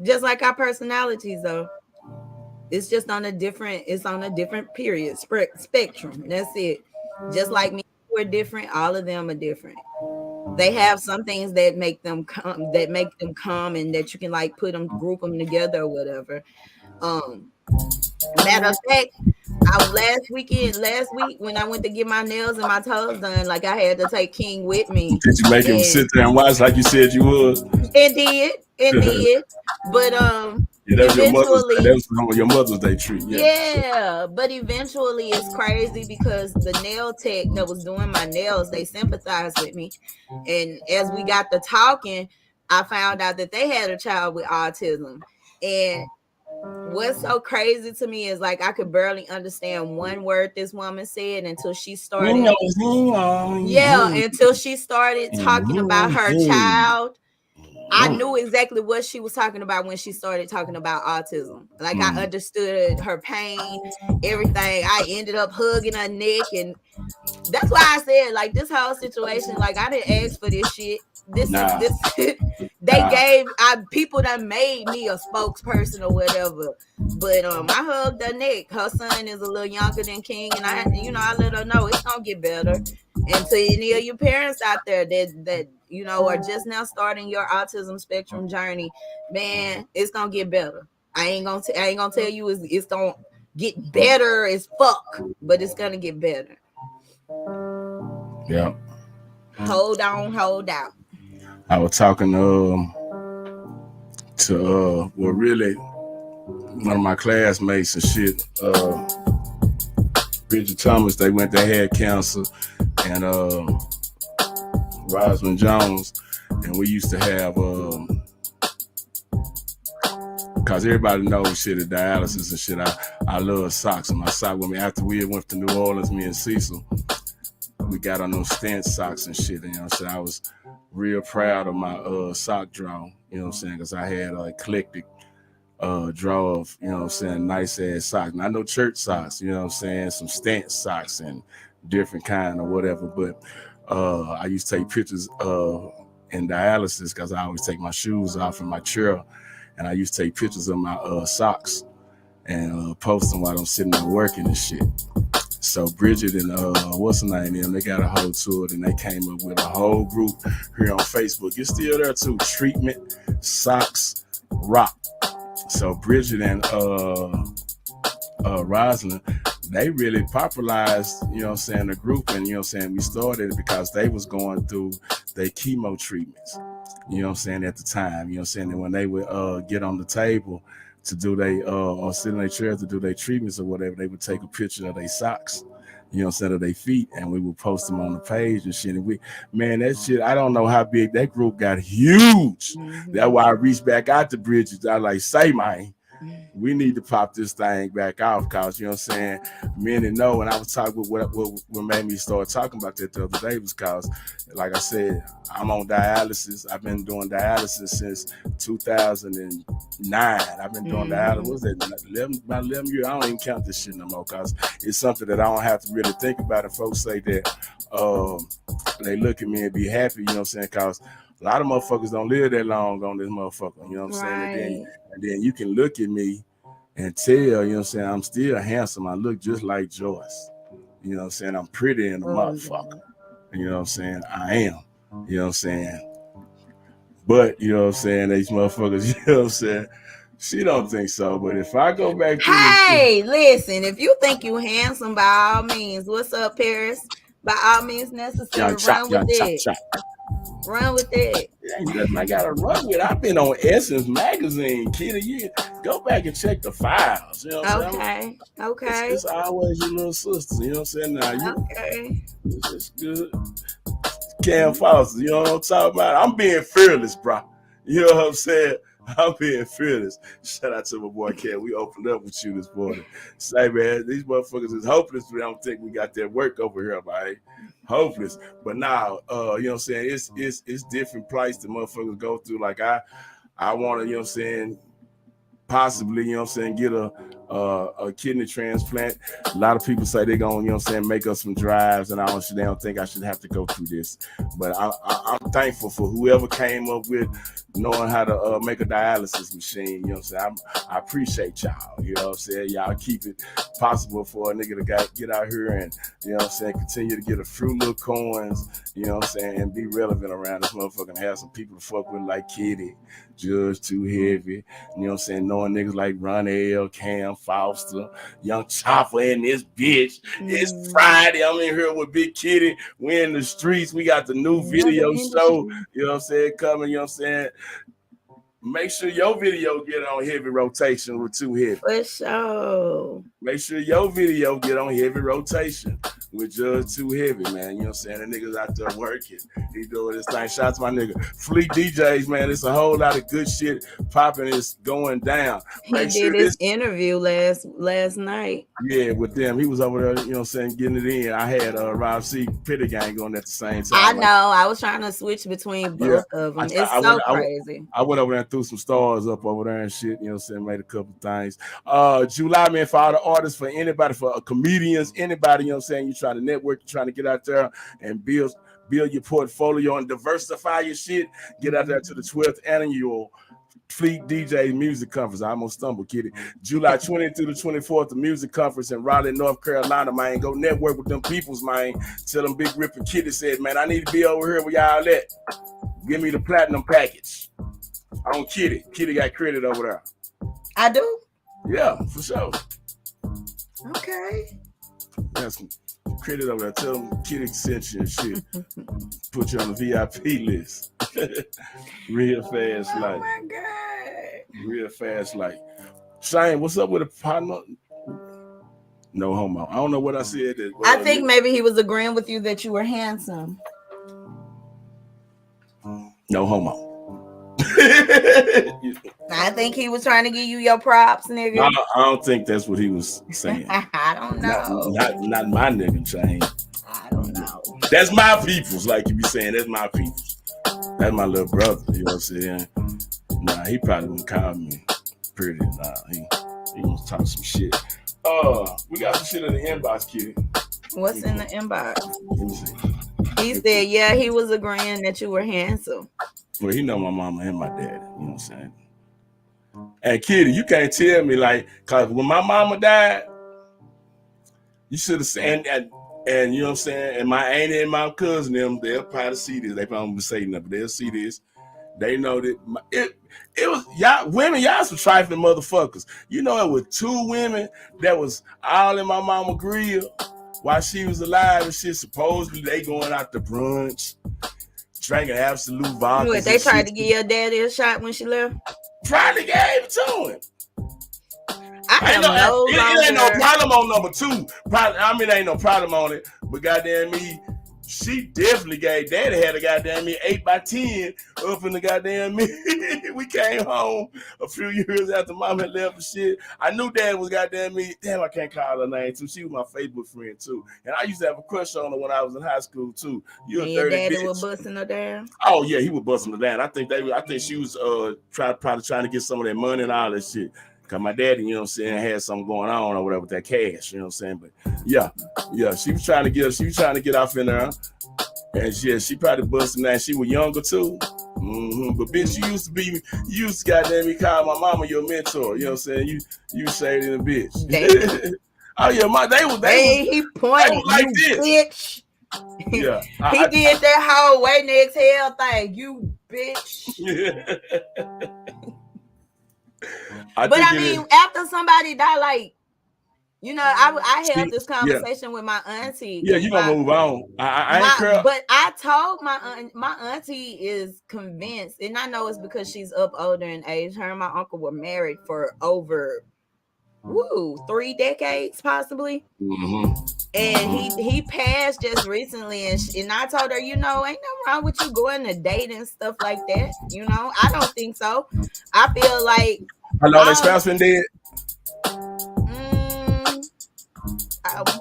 Just like our personalities, though. It's just on a different period spectrum. That's it. Just like me, we're different. All of them are different. They have some things that make them come, and that you can like group them together or whatever. Matter of fact, last week when I went to get my nails and my toes done, like I had to take King with me. Did you make him sit there and watch like you said you would? It did. But that was your Mother's Day treat. Yeah, but eventually it's crazy because the nail tech that was doing my nails, they sympathized with me. And as we got to talking, I found out that they had a child with autism. And what's so crazy to me is like I could barely understand one word this woman said until she started. Until she started talking about her child. I knew exactly what she was talking about when she started talking about autism. Like I understood her pain, everything. I ended up hugging her neck, and that's why I said like this whole situation. Like I didn't ask for this shit. People that made me a spokesperson or whatever. But I hugged her neck. Her son is a little younger than King, and I let her know it's gonna get better. And to any of your parents out there that are just now starting your autism spectrum journey, man, it's gonna get better. I ain't gonna tell you it's gonna get better as fuck, but it's gonna get better. Yeah. Hold on, hold out. I was talking to really one of my classmates and shit, Bridget Thomas. They had cancer, and Rosamond Jones, and we used to have Cause everybody knows shit at dialysis and shit. I love socks, and my sock with me after we went to New Orleans, me and Cecil, we got on those stent socks and shit. And, you know what I'm saying? I was real proud of my sock draw, you know what I'm saying? Because I had an eclectic draw of, you know what I'm saying, nice ass socks. Not no church socks, you know what I'm saying, some stent socks and different kind or whatever. But I used to take pictures in dialysis because I always take my shoes off in my chair, and I used to take pictures of my socks and post them while I'm sitting there working and shit. So Bridget and what's her name? Them, they got a whole tour, and they came up with a whole group here on Facebook. It's still there too. Treatment Socks Rock. So Bridget and Rosalind, they really popularized, you know what I'm saying, the group, and you know what I'm saying, we started it because they was going through their chemo treatments, you know what I'm saying, at the time, you know what I'm saying, and when they would get on the table to do they or sit in their chairs to do their treatments or whatever, they would take a picture of their socks, you know, instead of their feet, and we would post them on the page and shit. And we, man, that shit, I don't know how big that group got, huge. Mm-hmm. That's why I reached back out to Bridget. I like, say, man, we need to pop this thing back off, because, you know what I'm saying, men and know. And I was talking with what made me start talking about that the other day was because, like I said, I'm on dialysis. I've been doing dialysis since 2009. I've been doing dialysis, what was that, about 11 years? I don't even count this shit no more, because it's something that I don't have to really think about. And folks say that they look at me and be happy, you know what I'm saying, because a lot of motherfuckers don't live that long on this motherfucker, you know what I'm saying? And then you can look at me and tell, you know what I'm saying, I'm still handsome. I look just like Joyce. You know what I'm saying? I'm pretty in a motherfucker. You know what I'm saying? I am. You know what I'm saying? But, you know what I'm saying, these motherfuckers, you know what I'm saying, she don't think so. But if I go back to hey, listen, if you think you handsome, by all means, what's up, Paris? By all means necessary, run with it. Run with it. Ain't nothing I gotta run with. I've been on Essence magazine, Kiddy. You go back and check the files. You know what I'm saying? Okay. It's always your little sister. You know what I'm saying? Now you it's good. Cam Foster, you know what I'm talking about? I'm being fearless, bro. You know what I'm saying? I'm being fearless. Shout out to my boy Cam. We opened up with you this morning. Say, man, these motherfuckers is hopeless. We don't think we got that work over here, man. Hopeless. But now, you know what I'm saying? It's different place the motherfuckers go through. Like I want to, you know what I'm saying, possibly, you know what I'm saying, get a kidney transplant. A lot of people say they're going to, you know what I'm saying, make us some drives, and they don't think I should have to go through this. But I'm thankful for whoever came up with knowing how to make a dialysis machine. You know what I'm saying? I appreciate y'all. You know what I'm saying? Y'all keep it possible for a nigga to get out here and, you know what I'm saying, continue to get a few little coins, you know what I'm saying, and be relevant around this motherfucker and have some people to fuck with like Kiddy, Judge Too Heavy, you know what I'm saying, knowing niggas like Ron L, Cam Foster, Young Chopper and this bitch. It's Friday. I'm in here with Big Kiddy. We in the streets. We got the new video show, you know what I'm saying, coming, you know what I'm saying. Make sure your video get on heavy rotation with Too Heavy. For sure. Make sure your video get on heavy rotation with Judge Too Heavy, man. You know what I'm saying? The niggas out there working. He doing this thing. Shout out to my nigga. Fleet DJs, man. It's a whole lot of good shit popping. It's going down. He did his interview last night. Yeah, with them. He was over there, you know what I'm saying, getting it in. I had Rob C. Petty Gang on at the same time. I know. I was trying to switch between both of them. It's so crazy. I went over there and threw some stars up over there and shit, you know what I'm saying, made a couple things. July, man, for all the artists, for anybody, for comedians, anybody, you know what I'm saying, you trying to network, you're trying to get out there and build your portfolio and diversify your shit, get out there to the 12th annual Fleet DJ Music Conference. I almost stumbled, Kiddy. July 20th through the 24th, the music conference in Raleigh, North Carolina, man. Go network with them peoples, man. Tell them Big Rip and Kiddy said, man, I need to be over here where y'all at. Give me the platinum package. I don't Kiddy. Kiddy got credit over there. I do? Yeah, for sure. Okay. Got some credit over there. Tell them Kiddy sent you and shit. Put you on the VIP list. Real fast like. Oh my God. Real fast like. Shane, what's up with a partner? No homo. I don't know what I said. I think maybe he was agreeing with you that you were handsome. No homo. I think he was trying to give you your props, nigga. I don't think that's what he was saying. I don't know. Not my nigga chain. I don't know. That's my people's, like you be saying. That's my people's. That's my little brother. You know what I'm saying? Nah, he probably wouldn't call me pretty. Nah, he gonna talk some shit. We got some shit in the inbox, Kiddy. What's in the inbox? Let me see. He said, yeah, he was agreeing that you were handsome. Well, he know my mama and my dad. You know what I'm saying? And Kiddy, you can't tell me, like, cause when my mama died, you should have said, and you know what I'm saying, and my auntie and my cousin, they'll probably see this. They probably won't say nothing, but they'll see this. They know that it was y'all women, y'all some trifling motherfuckers. You know, it was 2 women that was all in my mama grill while she was alive and shit. Supposedly they going out to brunch, drinking absolute vodka. What, they tried to give your daddy a shot when she left? Probably gave it to him. It ain't no problem on number 2. It ain't no problem on it. But goddamn me, she definitely gave daddy had a goddamn me 8x10 up in the goddamn me. We came home a few years after mom had left and shit. I knew dad was goddamn me. Damn, I can't call her name too. She was my Facebook friend too. And I used to have a crush on her when I was in high school too. You a dirty your daddy bitch. was busting her down? Oh yeah, he was busting her down. I think she was probably trying to get some of that money and all that shit. Cause my daddy, you know what I'm saying, had something going on or whatever with that cash, you know what I'm saying? But yeah, she was trying to get off in there. And she probably busting that. She was younger too. Mm-hmm. But bitch, you used to goddamn me call my mama your mentor. You know what I'm saying? You saved in a bitch. Oh yeah, he pointed like you, this. Bitch. Yeah. He did that whole way next hell thing, you bitch. But I mean, after somebody died, like, you know, I held this conversation with my auntie. Yeah, you gonna move on. But I told my auntie is convinced, and I know it's because she's up older in age. Her and my uncle were married for over 3 decades, possibly. Mm-hmm. And he passed just recently, and I told her, you know, ain't nothing wrong with you going to date and stuff like that. You know, I don't think so. I feel like how long their spouse been dead?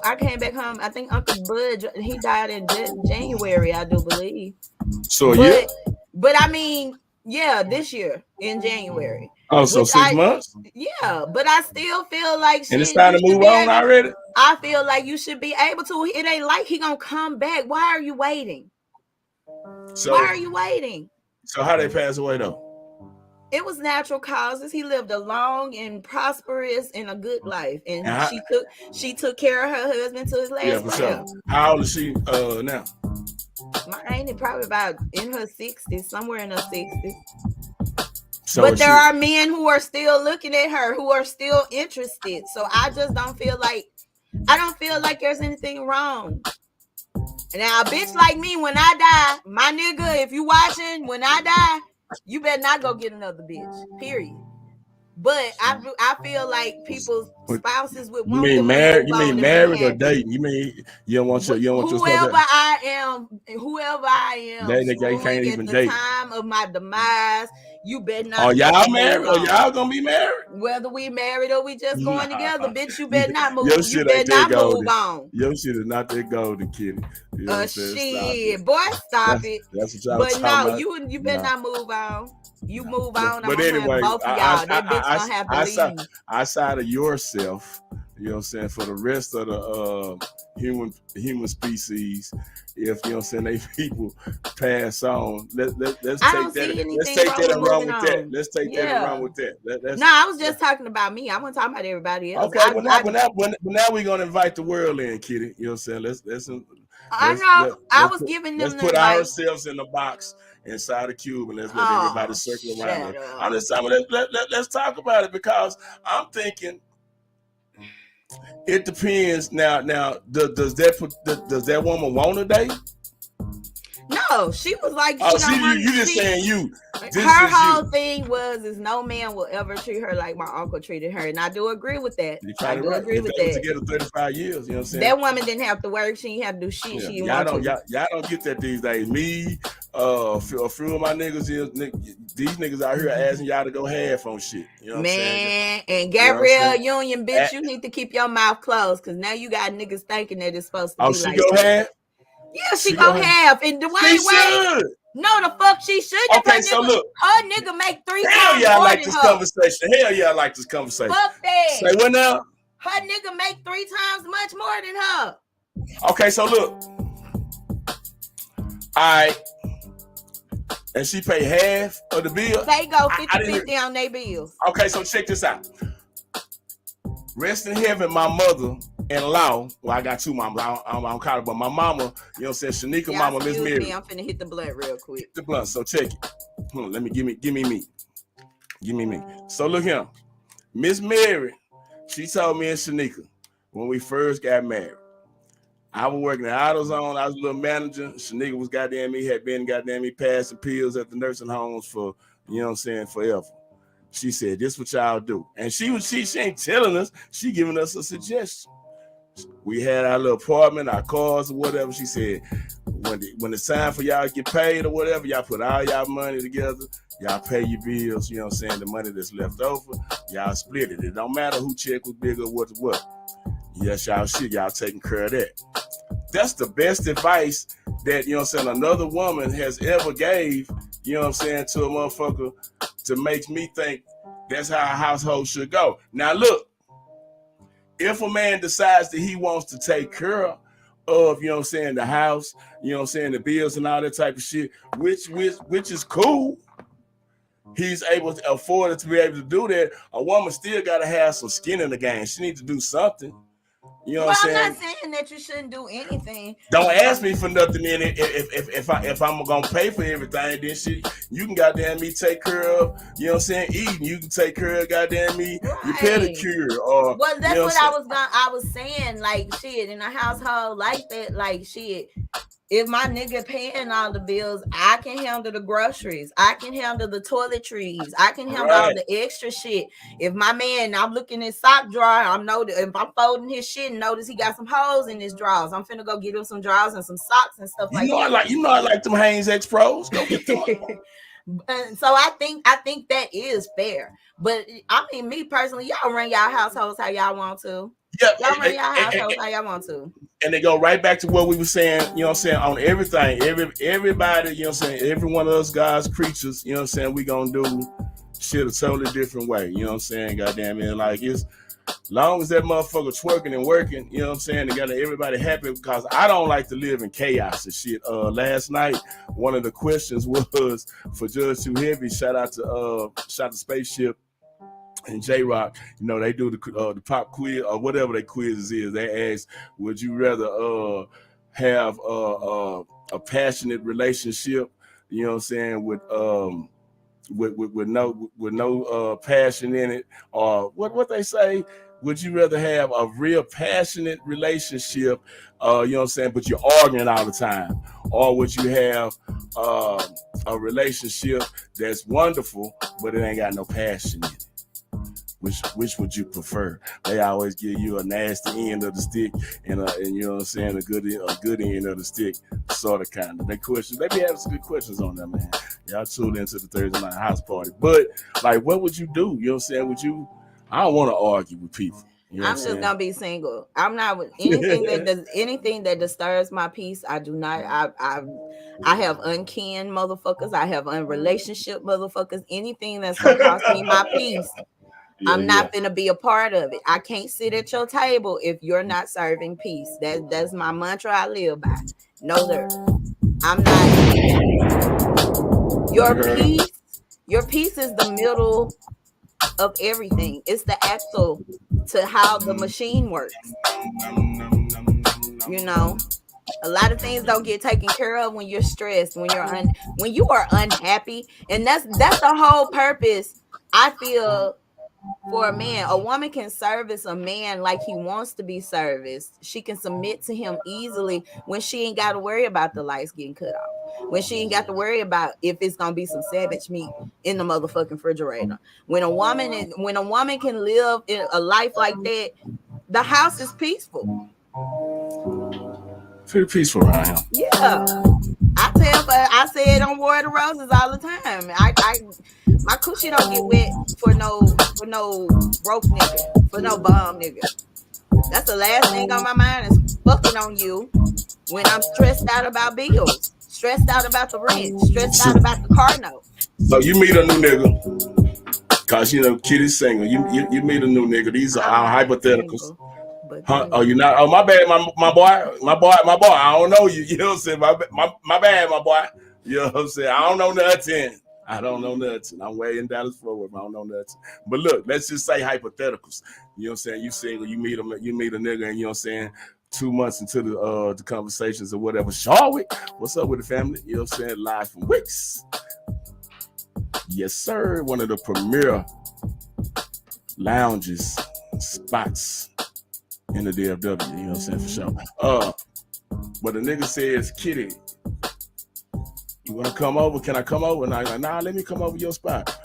I came back home. I think Uncle Bud, he died in January, I do believe. So yeah. But I mean, yeah, this year in January. Oh, so 6 months? Yeah, but I still feel like and it's time to move on already. I feel like you should be able to. It ain't like he gonna come back. Why are you waiting? Why are you waiting? So how they pass away though? It was natural causes. He lived a long and prosperous and a good life, and she took care of her husband to his last breath. Sure. How old is she now? My auntie probably about in her 60s, somewhere in her 60s. So but there are men who are still looking at her, who are still interested. So I just don't feel like there's anything wrong. Now, a bitch like me, when I die, my nigga, if you watching, when I die, you better not go get another bitch. Period. But I feel like people's spouses would want you mean married? You mean married or dating? You mean you don't want your whoever I am, they can't even at date. The time of my demise, you better not. Oh, y'all married? Or y'all gonna be married? Whether we married or we just going together, bitch, you better not move. You better not move on. Your shit is not that golden, Kiddy. You know shit, boy, stop it. That's what but no, you better not move on. You move on. But anyway, both of y'all. That bitch gonna have to leave. Outside of yourself, you know what I'm saying, for the rest of the human species, if you know what I'm saying, they people pass on. Let's take that and run with that. Let's take that and run with that. No, I was just talking about me. I wasn't talking about everybody else. Okay, now we're gonna invite the world in, Kiddy. You know what I'm saying? I was giving them. Let's put ourselves in the box inside the cube and let's let everybody circle around. I'm just saying, let's talk about it, because I'm thinking it depends. Now, does that woman want a date? No, she was like, you just saying you. Her whole thing is no man will ever treat her like my uncle treated her, and I do agree with that. I do agree with that. Together 35 years, you know what I'm saying? That woman didn't have to work. She didn't have to do shit. Y'all don't get that these days. Me, A few of my niggas these niggas out here asking y'all to go half on shit. You know what I'm saying? Man, and You know what I'm Gabrielle saying? Union, bitch, you need to keep your mouth closed because now you got niggas thinking that it's supposed to Oh, be she like go that. half? Yeah, she She go go half? half. And She Dwayne Wade, should. no, the fuck she shouldn't. If Okay, so look. her nigga make 3 Hell times yeah, I more like than this her. conversation. Hell yeah, I like this conversation. Fuck that. Say what now? Her nigga make 3 times much more than her. Okay, so look. Alright. And she pay half of the bill. They go 50-50 on their bills. Okay, so check this out. Rest in heaven, my mother-in-law. Well, I got 2 mamas. I'm caught up, but my mama, you know what I'm saying? Shanika mama, Miss Mary. Me, I'm finna hit the blunt real quick. Hit the blunt, so check it. Let me give me me. Give me me. So look here. Miss Mary, she told me and Shanika when we first got married. I was working at AutoZone. I was a little manager. Shanika was had been passing pills at the nursing homes for, you know what I'm saying, forever. She said, this what y'all do. And she ain't telling us, she giving us a suggestion. We had our little apartment, our cars or whatever. She said, when it's time for y'all to get paid or whatever, y'all put all y'all money together, y'all pay your bills, you know what I'm saying, the money that's left over, y'all split it. It don't matter who check was big or what. Yes, y'all taking care of that. That's the best advice that, you know what I'm saying, another woman has ever gave, you know what I'm saying, to a motherfucker to make me think that's how a household should go. Now look, if a man decides that he wants to take care of, you know what I'm saying, the house, you know what I'm saying, the bills and all that type of shit, which is cool, he's able to afford it to be able to do that. A woman still got to have some skin in the game. She needs to do something. You know what I'm saying? I'm not saying that you shouldn't do anything. Don't ask me for nothing in it. If I'm gonna pay for everything, then shit, you can goddamn me take care of, you know what I'm saying, eating. You can take care of goddamn me your pedicure or well, that's you know what I was saying, like shit, in a household like that, like shit. If my nigga paying all the bills, I can handle the groceries. I can handle the toiletries. I can handle all the extra shit. If my man, I'm looking in sock drawer, if I'm folding his shit and notice he got some holes in his drawers, I'm finna go get him some drawers and some socks and stuff like that. I like them Hanes X Pros. Go get them. So I think that is fair. But I mean, me personally, y'all run y'all households how y'all want to. Yeah, y'all run y'all households how y'all want to. And they go right back to what we were saying, you know what I'm saying, on everything. Everybody, you know what I'm saying, every one of us God's creatures, you know what I'm saying, we gonna do shit a totally different way. You know what I'm saying? Goddamn it. Like, it's long as that motherfucker twerking and working, you know what I'm saying, they got everybody happy, because I don't like to live in chaos and shit. Last night, one of the questions was for Judge Too Heavy. Shout out to Spaceship and J-Rock. You know, they do the pop quiz or whatever their quizzes is. They ask, would you rather have a passionate relationship, you know what I'm saying, with no passion in it, or what they say, would you rather have a real passionate relationship, you know what I'm saying, but you're arguing all the time, or would you have a relationship that's wonderful but it ain't got no passion in it? Which would you prefer? They always give you a nasty end of the stick and you know what I'm saying, a good end of the stick, sort of kind of. They be having some good questions on that, man. Y'all tuned into the Thursday night house party. But like, what would you do? You know what I'm saying? I don't want to argue with people. You know I'm just gonna be single. I'm not with anything that disturbs my peace. I do not. I have unkin motherfuckers. I have unrelationship motherfuckers. Anything that's gonna cost me my peace, I'm not gonna be a part of it. I can't sit at your table if you're not serving peace. That's my mantra I live by. No, sir. I'm not. Your peace is the middle of everything. It's the axle to how the machine works. You know, a lot of things don't get taken care of when you're stressed, when you are unhappy, and that's the whole purpose. I feel, for a man, a woman can service a man like he wants to be serviced. She can submit to him easily when she ain't got to worry about the lights getting cut off. When she ain't got to worry about if it's gonna be some savage meat in the motherfucking refrigerator. When a woman can live in a life like that, the house is peaceful. Pretty peaceful around here. Yeah. I tell, but I say it on War of the Roses all the time. My coochie don't get wet for no broke nigga, for no bum nigga. That's the last thing on my mind is fucking on you when I'm stressed out about bills, stressed out about the rent, stressed So, out about the car note. so you meet a new nigga, cause Kiddy's single. You meet a new nigga. These are I'm our not hypotheticals. single, but Huh? you Oh, you know. not? Oh, my bad, my boy. I don't know you. You know what I'm saying? My bad, my boy. You know what I'm saying? I don't know nothing. I don't know nothing. I'm way in Dallas Fort Worth. I don't know nothing. But look, let's just say hypotheticals. You know what I'm saying? You single, you meet a nigga, and you know what I'm saying? 2 months into the conversations or whatever. Charlotte, what's up with the family? You know what I'm saying? Live from Wicks. Yes, sir. One of the premier lounges, spots in the DFW. You know what I'm saying? For sure. But the nigga says, Kiddy, you want to come over? Can I come over? And I'm like, nah, let me come over your spot.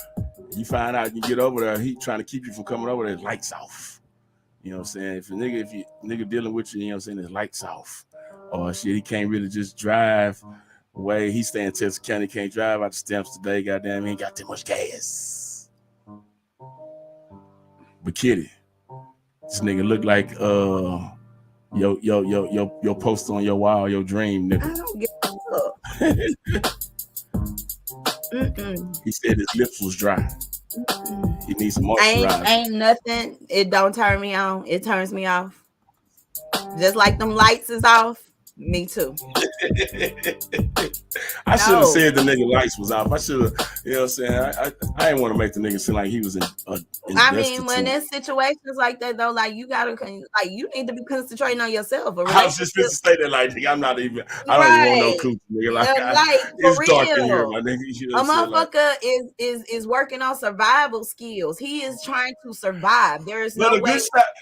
You find out you get over there, he trying to keep you from coming over there, lights off. You know what I'm saying? If you nigga dealing with you, you know what I'm saying, his lights off. Or shit, he can't really just drive away. He stay in Texas County, can't drive out the stamps today, goddamn, he ain't got too much gas. But Kiddy, this nigga look like your poster on your wall, your dream, nigga. I don't give a fuck. He said his lips was dry. He needs some moisturizer. Ain't nothing. It don't turn me on. It turns me off. Just like them lights is off. Me too. I should have said the nigga lights was off. I should have, you know what I'm saying? I didn't want to make the nigga seem like he was in I mean, when there's situations like that, though, like you gotta, like you need to be concentrating on yourself. I was just supposed to say that, like, nigga, I don't even want no coochie, nigga. Like it's for dark in here, real. my nigga. You know A what I'm saying? motherfucker is working on survival skills. He is trying to survive. There is But no way.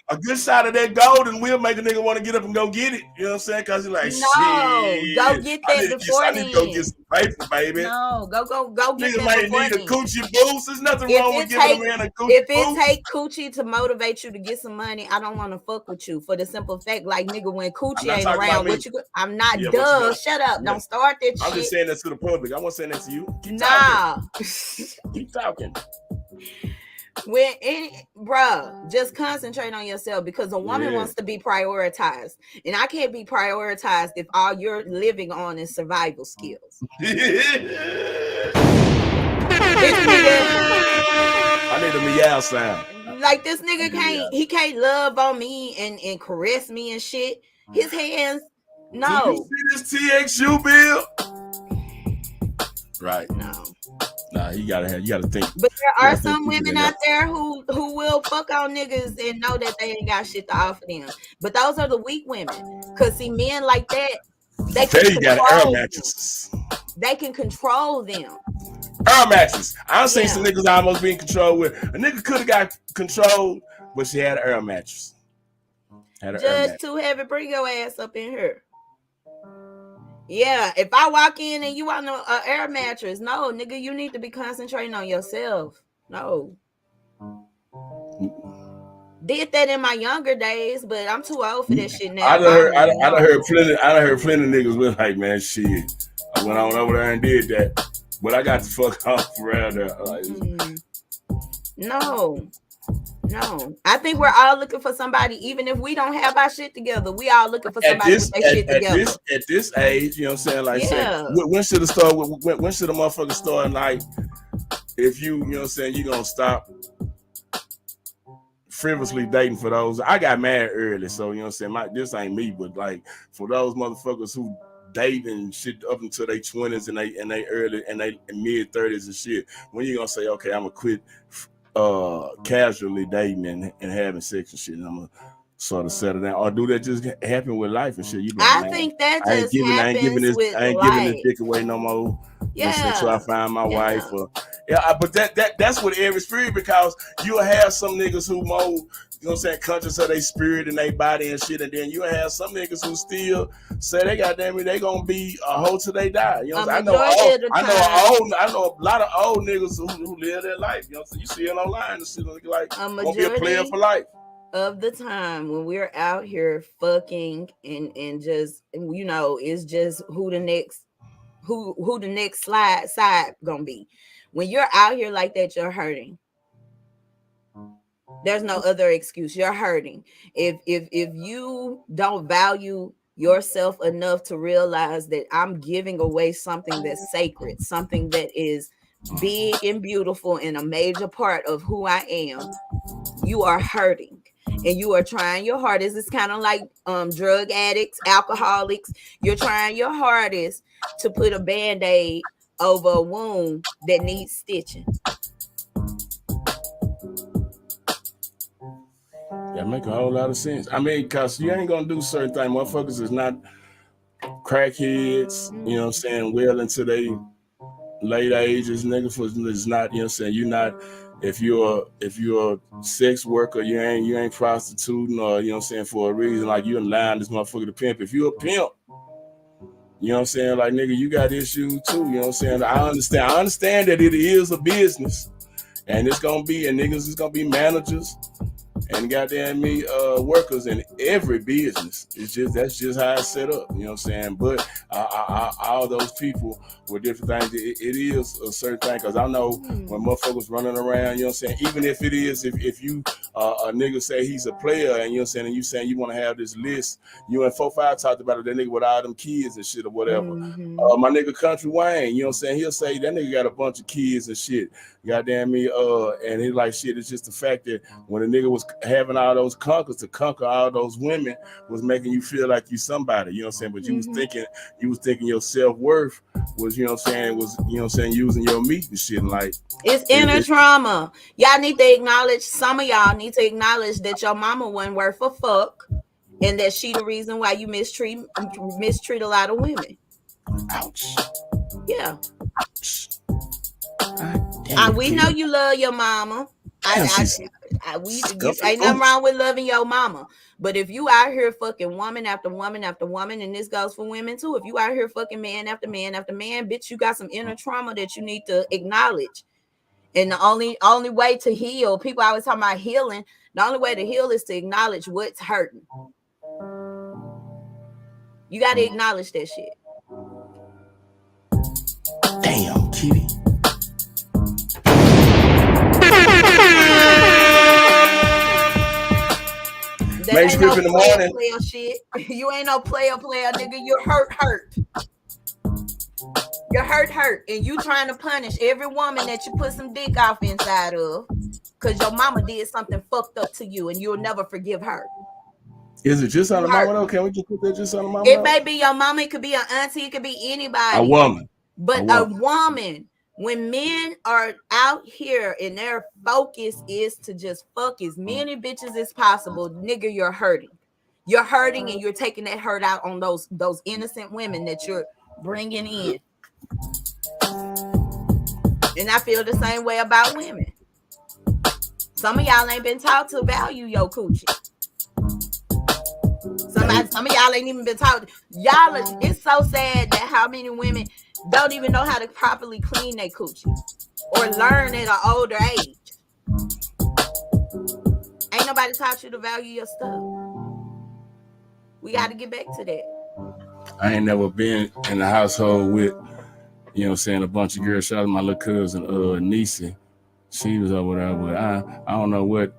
a good shot of that gold and we'll make a nigga want to get up and go get it. You know what I'm saying? Cause he's like, No, shit. go get that before I need to go get then. some paper, baby. No, go get Nigga that might before need a then. coochie boost. There's nothing wrong with giving a man a coochie boost. If it take coochie to motivate you to get some money, I don't want to fuck with you for the simple fact, like nigga, when coochie ain't around, what you? I'm not. Yeah, duh. Shut up. Yeah. Don't start that shit. I'm just saying that to the public. I wasn't saying that to you. Keep talking. Keep talking. When bruh, just concentrate on yourself because a woman wants to be prioritized, and I can't be prioritized if all you're living on is survival skills. This nigga, I need a meow sound. Like this nigga can't love on me and caress me and shit. His hands, no. Do you see this TXU bill? Right. No. Nah, you gotta think. But there are some women out there who will fuck on niggas and know that they ain't got shit to offer them. But those are the weak women. Cause see, men like that, they can control them. They can control them. Air mattress. I've seen some niggas almost being controlled with. A nigga could have got controlled, but she had an air mattress. Just too heavy. Bring your ass up in here. Yeah, if I walk in and you want an air mattress, no, nigga, you need to be concentrating on yourself. No. Did that in my younger days, but I'm too old for that shit now. I done heard plenty of niggas with like, man, shit. I went on over there and did that, but I got the fuck off around there. Like, no. I think we're all looking for somebody, even if we don't have our shit together. We all looking for somebody with their shit together. At this age, you know what I'm saying? Like, when should it start? When should a motherfucker start? Like, if you know what I'm saying, you gonna stop frivolously dating for those. I got married early, so you know what I'm saying. This ain't me, but like for those motherfuckers who dating shit up until their 20s and they early and they mid 30s and shit. When you gonna say, okay, I'm gonna quit casually dating and having sex and shit, and I'm gonna sort of settle down, or do that just happen with life and shit? You like, I think that just happens I ain't giving this dick away no more. Until I find my wife. But that's what every spirit, because you'll have some niggas who more, you know what I'm saying, conscious of their spirit and their body and shit, and then you have some niggas who still say they goddamn it, they gonna be a hoe till they die. You know what I'm saying? I know a lot of old niggas who live their life. You know what I'm saying? You see it online and shit like gonna be a player for life. Of the time when we're out here fucking and just, you know, it's just who the next who the next side gonna be. When you're out here like that, you're hurting. There's no other excuse. You're hurting. If you don't value yourself enough to realize that I'm giving away something that's sacred, something that is big and beautiful and a major part of who I am, you are hurting. And you are trying your hardest. It's kind of like drug addicts, alcoholics. You're trying your hardest to put a band-aid over a wound that needs stitching. That make a whole lot of sense. I mean, cause you ain't gonna do certain things. Motherfuckers is not crackheads, you know what I'm saying, well into their late ages. Niggas is not, you know what I'm saying, you're not, if you're a sex worker, you ain't prostituting, or you know what I'm saying, for a reason, like you in line this motherfucker to pimp. If you're a pimp, you know what I'm saying, like nigga, you got issues too, you know what I'm saying. I understand that it is a business, and it's gonna be, and niggas is gonna be managers and goddamn me workers in every business. That's just how it's set up, you know what I'm saying. But all those people with different things, it is a certain thing, because I know when motherfuckers running around, you know what I'm saying, even if it is, if you a nigga say he's a player, and you know what I'm saying, and you saying you want to have this list, you and 4-5 talked about it, that nigga with all them kids and shit or whatever. My nigga Country Wayne, you know what I'm saying, he'll say that nigga got a bunch of kids and shit, goddamn me, and he like, shit, it's just the fact that when a nigga was having all those conquers to conquer all those women was making you feel like you somebody, you know what I'm saying, but you was thinking your self-worth was, you know what I'm saying, was, you know what I'm saying, using your meat and shit, and like it's inner trauma. Y'all need to acknowledge, some of y'all need to acknowledge that your mama wasn't worth a fuck, and that she the reason why you mistreat a lot of women. Ouch. Yeah. We know you love your mama. Ain't nothing wrong with loving your mama, but if you out here fucking woman after woman after woman, and this goes for women too, if you out here fucking man after man after man, bitch, you got some inner trauma that you need to acknowledge. And the only way to heal, people always talking about healing, the only way to heal is to acknowledge what's hurting. You got to acknowledge that shit. Damn, Kiddy. Manuscript in the morning. Player shit. You ain't no player, nigga. You're hurt. You're hurt. And you trying to punish every woman that you put some dick off inside of, because your mama did something fucked up to you, and you'll never forgive her. Is it just on the mama though? Can we just put that just on the mama? It may be your mama, it could be an auntie, it could be anybody. A woman. But a woman, when men are out here and their focus is to just fuck as many bitches as possible, nigga, you're hurting. You're hurting, and you're taking that hurt out on those innocent women that you're bringing in. And I feel the same way about women. Some of y'all ain't been taught to value your coochie. Some of y'all ain't even been taught. Y'all, it's so sad that how many women don't even know how to properly clean their coochie or learn at an older age. Ain't nobody taught you to value your stuff. We got to get back to that. I ain't never been in a household with, you know what I'm saying, a bunch of girls. Shout out to my little cousin, Nisi. She was over there, but I don't know what,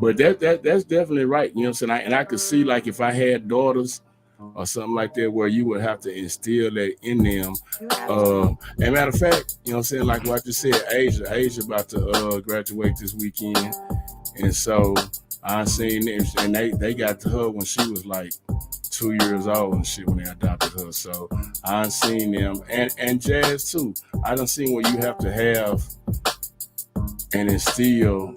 but that's definitely right. You know what I'm saying? And I could see, like, if I had daughters or something like that, where you would have to instill that in them. And matter of fact, you know what I'm saying, like what you said, Asia about to graduate this weekend. And so I seen them, and they got to her when she was like 2 years old and shit when they adopted her. So I seen them, and Jazz too. I done seen where you have to have and instill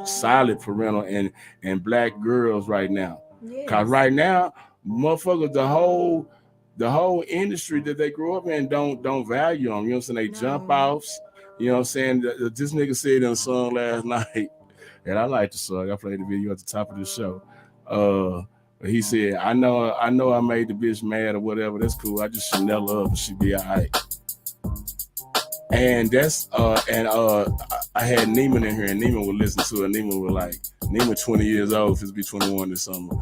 solid parental and black girls right now. Yes. Cause right now, motherfuckers, the whole industry that they grew up in don't value them. You know what I'm saying? They jump offs. You know what I'm saying? This nigga said in a song last night, and I like the song. I played the video at the top of the show. He said, I know I made the bitch mad or whatever. That's cool. I just Chanel her up and she be all right. And that's I had Neiman in here, and Neiman would listen to it. Neiman was like, Neiman 20 years old, he'll be 21 this summer.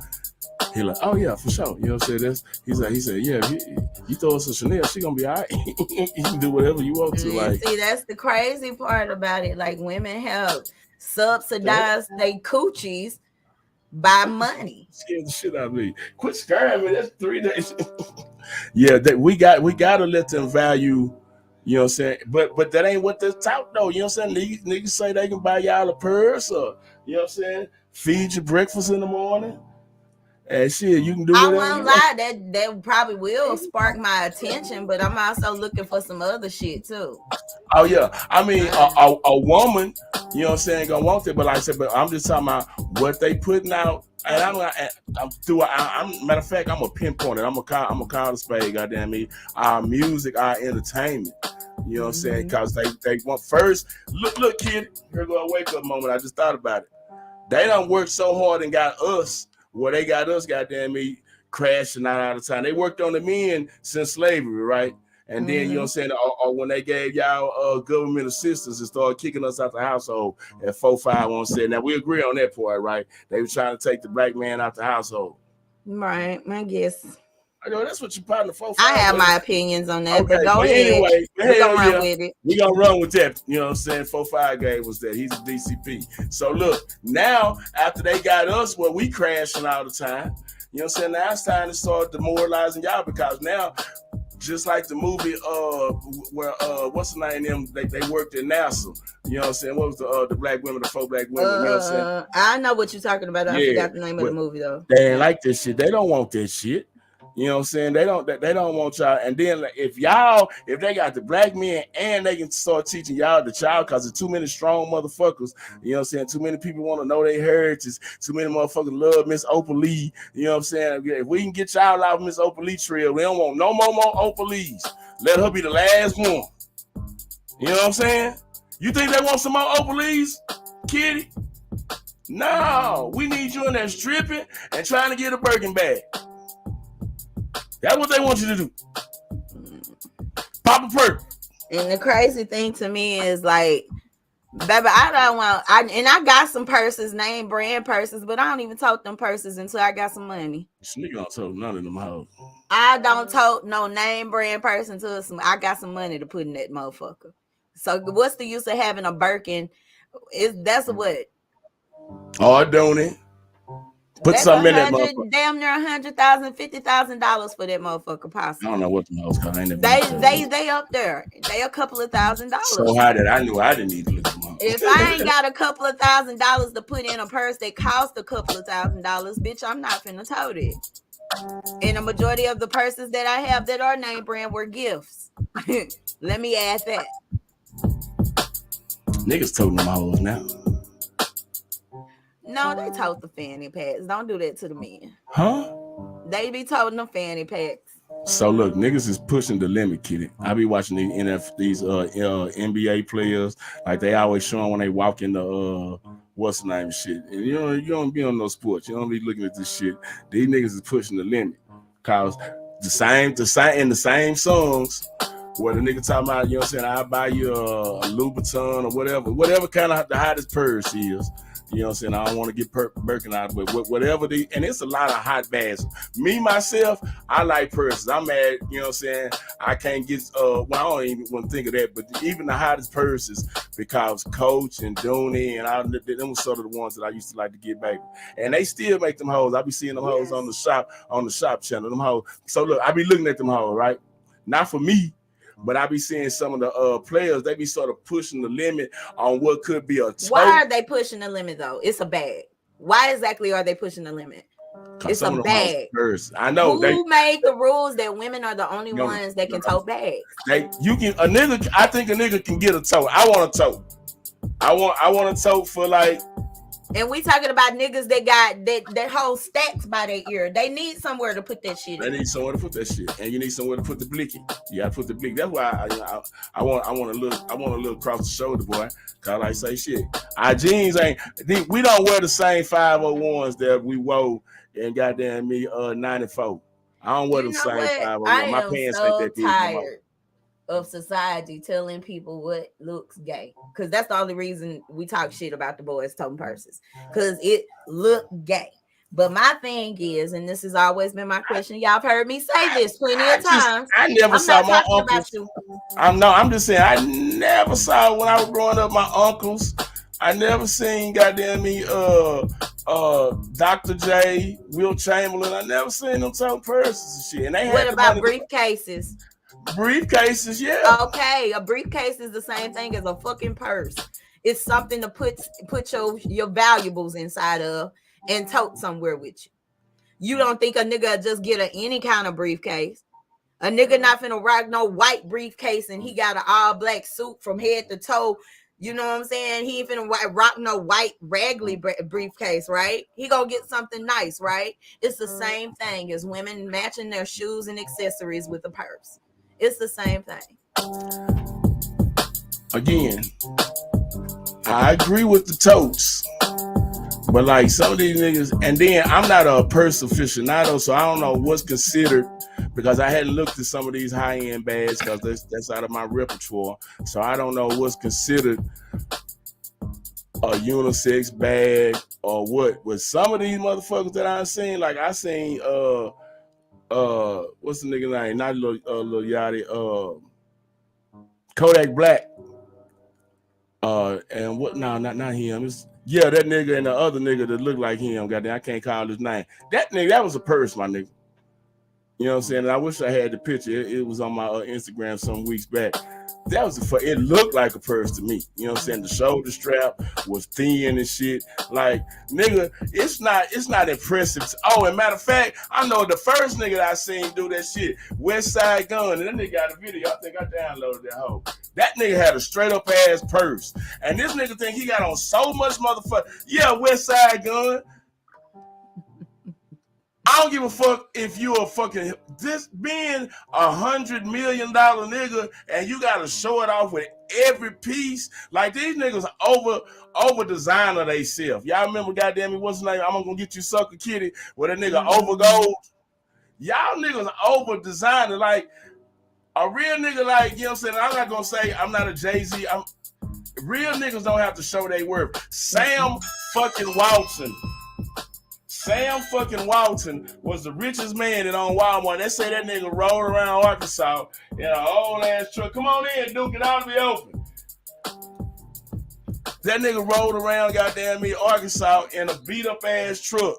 He like, oh yeah, for sure. You know what I'm saying? He said, yeah, you throw us a Chanel, she gonna be all right. You can do whatever you want to. And Like, see, that's the crazy part about it. Like women have subsidized they coochies by money. scared the shit out of me. Quit scaring me. That's 3 days. Yeah, that we gotta let them value. You know what I'm saying? But that ain't what they're taught though. You know what I'm saying? Niggas say they can buy y'all a purse or you know what I'm saying? Feed you breakfast in the morning. And shit, you can do I whatever won't you want. lie, that probably will spark my attention, but I'm also looking for some other shit too. Oh yeah, I mean Uh, a woman, you know what I'm saying, gonna want it, but like I said, but I'm just talking about what they putting out, and I'm through. I'm matter of fact, I'm a pinpoint it. I'm a call a spade. Goddamn me, our music, our entertainment. You know what I'm saying? Because they want first. Look, kid, here go a wake up moment. I just thought about it. They don't work so hard and got us where they got us, goddamn me, crashing out all the time. They worked on the men since slavery, right? And then you know what I'm saying, or when they gave y'all government assistance and started kicking us out the household at 451 Now we agree on that part, right? They were trying to take the black man out the household. right, I guess. I know that's what your partner 4 I 5 have was. my opinions on that, but Okay, go but ahead. anyway, We're hell gonna run yeah, with it. we gonna run with that. You know what I'm saying? 4-5 game was that. He's a DCP. So look, now after they got us where we crashing all the time, you know what I'm saying? Now it's time to start demoralizing y'all because now, just like the movie where what's the name of them? They worked at NASA. You know what I'm saying? What was the black women, the 4 black women, you know what I'm saying? I know what you're talking about. I Yeah. forgot the name of the But movie though. they ain't Yeah. like this shit. They don't want this shit. You know what I'm saying? They don't want y'all. And then like, if they got the black men and they can start teaching y'all the child because there's too many strong motherfuckers. You know what I'm saying? Too many people want to know their heritage. Too many motherfuckers love Miss Opal Lee. You know what I'm saying? If we can get y'all out of Miss Opal Lee trail, we don't want no more Opal Lees. Let her be the last one. You know what I'm saying? You think they want some more Opal Lees, Kiddy? No, we need you in there stripping and trying to get a Birkin bag. That's what they want you to do. Pop a perk. And the crazy thing to me is like, baby, I don't want. I got some purses, name brand purses, but I don't even tote them purses until I got some money. This nigga don't told none of them hoes. I don't tote no name brand purse until I got some money to put in that motherfucker. So what's the use of having a Birkin? That's what? Oh, don't it? Put That's something in that motherfucker. damn near $100,000, $50,000 for that motherfucker, I don't possibly. know what the hoes called. I ain't never been They up there. They a couple of $1,000s. so high that I knew I didn't need to look them up. If I ain't got a couple of $1,000s to put in a purse that cost a couple of $1,000, bitch, I'm not finna tote it. And the majority of the purses that I have that are name brand were gifts. Let me add that. Niggas toting them hoes now. No, they tote the fanny packs. Don't do that to the men. Huh? They be toting the fanny packs. So look, niggas is pushing the limit, Kiddy. I be watching these NBA players, like they always showing when they walk in the what's the name shit. And you don't be on no sports. You don't be looking at this shit. These niggas is pushing the limit. Cause the same songs where the nigga talking about, you know what I'm saying, I'll buy you a Louboutin or whatever kind of the hottest purse is. You know what I'm saying? I don't want to get Birkin out, but whatever and it's a lot of hot bags. Me, myself, I like purses. I'm mad, you know what I'm saying? I can't get, well, I don't even want to think of that, but even the hottest purses, because Coach and Dooney and all them were sort of the ones that I used to like to get back. And they still make them hoes. I be seeing them hoes on the shop channel, them hoes. So look, I be looking at them hoes, right? Not for me, but I be seeing some of the players, they be sort of pushing the limit on what could be a tote. Why are they pushing the limit though? It's a bag. Why exactly are they pushing the limit? It's a bag. I know. Who made the rules that women are the only ones that can tote bags? I think a nigga can get a tote. I want a tote. I want a tote for like. And we talking about niggas that got that hold stacks by their ear. They need somewhere to put that shit. They need somewhere to put that shit, and you need somewhere to put the blicky. You gotta put the blicky. That's why I want a little across the shoulder, boy. Cause I say shit. Our jeans we don't wear the same 501s that we wore in goddamn me 94. I don't wear the same 501. My pants ain't that big no more. Of society telling people what looks gay, because that's the only reason we talk shit about the boys toting purses, because it look gay. But my thing is, and this has always been my question, y'all have heard me say this plenty of times. I never I'm saw not my talking about uncles. you. I'm just saying I never saw when I was growing up my uncles. I never seen goddamn me Dr. J, Will Chamberlain. I never seen them type of persons and shit. And they What had the about money. briefcases? Briefcases, yeah. Okay, a briefcase is the same thing as a fucking purse. It's something to put your valuables inside of and tote somewhere with you. You don't think a nigga just get any kind of briefcase? A nigga not finna rock no white briefcase and he got an all black suit from head to toe. You know what I'm saying? He ain't finna rock no white raggedy briefcase, right? He gonna get something nice, right? It's the same thing as women matching their shoes and accessories with a purse. It's the same thing. Again, I agree with the totes. But like some of these niggas, and then I'm not a purse aficionado, so I don't know what's considered because I hadn't looked at some of these high-end bags because that's out of my repertoire. So I don't know what's considered a unisex bag or what. With some of these motherfuckers that I've seen, like I seen what's the nigga name? Not Lil Yachty, Kodak Black. And what? No, not him. It's that nigga and the other nigga that looked like him. Goddamn, I can't call his name. That nigga, that was a purse, my nigga. You know what I'm saying? And I wish I had the picture. It was on my Instagram some weeks back. That was it looked like a purse to me. You know what I'm saying? The shoulder strap was thin and shit. Like, nigga, it's not impressive. Oh, and matter of fact, I know the first nigga that I seen do that shit, West Side Gun, and that nigga got a video. I think I downloaded that hoe. That nigga had a straight up ass purse. And this nigga think he got on so much motherfucker. Yeah, West Side Gun. I don't give a fuck if you a fucking this being $100 million nigga and you gotta show it off with every piece. Like these niggas over designer they self. Y'all remember goddamn me, what's his name? I'm gonna get you sucker Kiddy with a nigga over gold. Y'all niggas over designer. Like a real nigga, like, you know what I'm saying? I'm not gonna say I'm not a Jay-Z. Real niggas don't have to show their worth. Sam fucking was the richest man that owned Walmart. They say that nigga rolled around Arkansas in an old ass truck. Come on in, Duke, it ought to be open. That nigga rolled around goddamn me Arkansas in a beat up ass truck.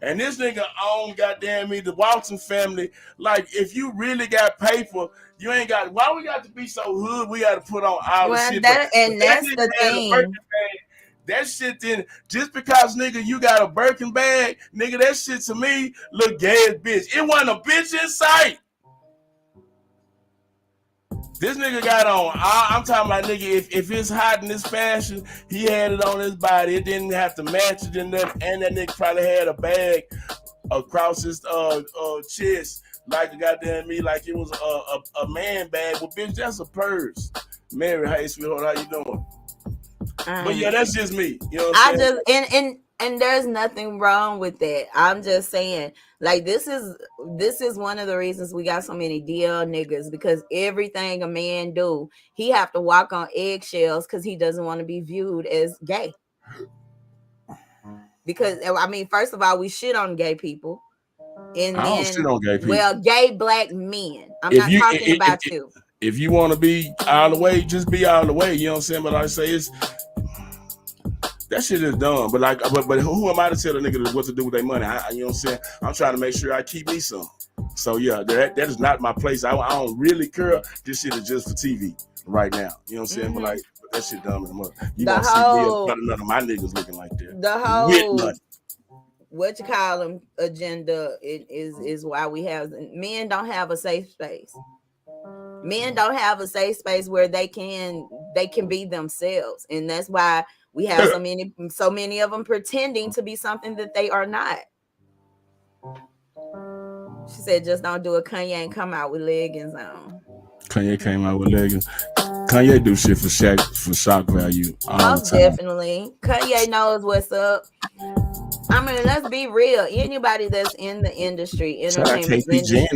And this nigga owned goddamn me the Walton family. Like, if you really got paper, you ain't got. Why we got to be so hood? We got to put on all the shit. That's the thing. That shit then, just because nigga you got a Birkin bag, nigga, that shit to me look gay as bitch. It wasn't a bitch in sight. This nigga got on. I'm talking about nigga. If it's hot in this fashion, he had it on his body. It didn't have to match it in that. And that nigga probably had a bag across his chest, like a goddamn me, like it was a man bag. Well, bitch, that's a purse. Mary, hey sweetheart, how you doing? But yeah, that's just me. You know what I'm saying? And there's nothing wrong with that. I'm just saying, like, this is one of the reasons we got so many DL niggas, because everything a man do, he have to walk on eggshells because he doesn't want to be viewed as gay. Because I mean, first of all, we shit on gay people. And I don't shit on gay people. Well, gay black men. I'm not talking about you. If you want to be all the way, just be all the way. You know what I'm saying? But like I say, that shit is dumb. But who am I to tell a nigga what to do with their money? You know what I'm saying? I'm trying to make sure I keep me some. So yeah, that is not my place. I don't really care. This shit is just for TV right now. You know what I'm saying? Mm-hmm. But that shit dumb in the mother. You gonna see me and none of my niggas looking like that. The whole what you call them agenda is why we have men don't have a safe space. Men don't have a safe space where they can be themselves, and that's why we have so many of them pretending to be something that they are not. She said, "Just don't do it." Kanye ain't come out with leggings on. Kanye came out with leggings. Kanye do shit for shock value. Most definitely, Kanye knows what's up. I mean, let's be real. Anybody that's in the industry, entertainment industry,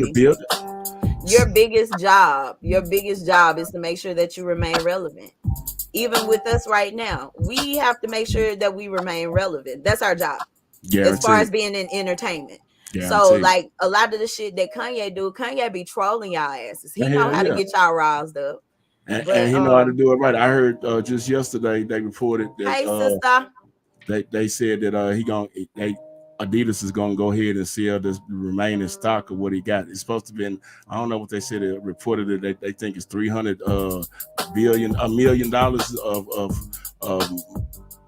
your biggest job is to make sure that you remain relevant. Even with us right now, we have to make sure that we remain relevant. That's our job. as far Guaranteed. as being in entertainment. So Guaranteed. like a lot of the shit that Kanye do, Kanye be trolling y'all asses. He know Hell how to yeah. get y'all roused up. And But he know how to do it right. I heard just yesterday they reported that hey sister. they said that they Adidas is gonna go ahead and sell this remaining stock of what he got. It's supposed to be, I don't know what they said. They reported that they think it's 300 billion, $1 million of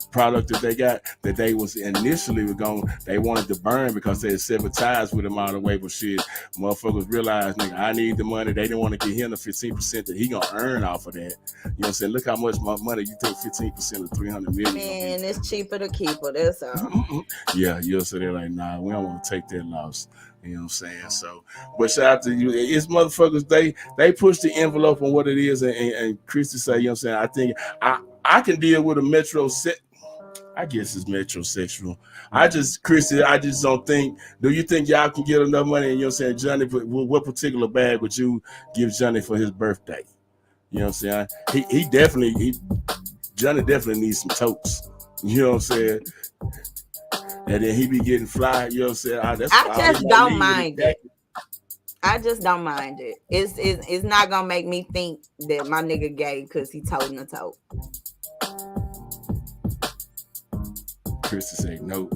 product that they got that they was initially were going they wanted to burn because they had severed ties with him all the way, but shit, motherfuckers realized, nigga, I need the money. They didn't want to get him the 15% that he gonna earn off of that. You know what I'm saying? Look how much money you think 15% of 300 million Man, it's cheaper to keep her. That's all. yeah, you'll say they're like, nah, we don't want to take that loss. You know what I'm saying? So, but shout out to you. It's motherfuckers. They push the envelope on what it is, and Christy say, you know what I'm saying? I think I can deal with a metro set. I guess it's metrosexual. Christy, I just don't think. Do you think y'all can get enough money? And you know what I'm saying, Johnny? What particular bag would you give Johnny for his birthday? You know what I'm saying? Johnny definitely needs some totes. You know what I'm saying? And then he be getting fly. You know what I'm saying? That's I all he just gonna don't need with his mind it. jacket. I just don't mind it. It's not gonna make me think that my nigga gay because he toting a tote. Christy say no.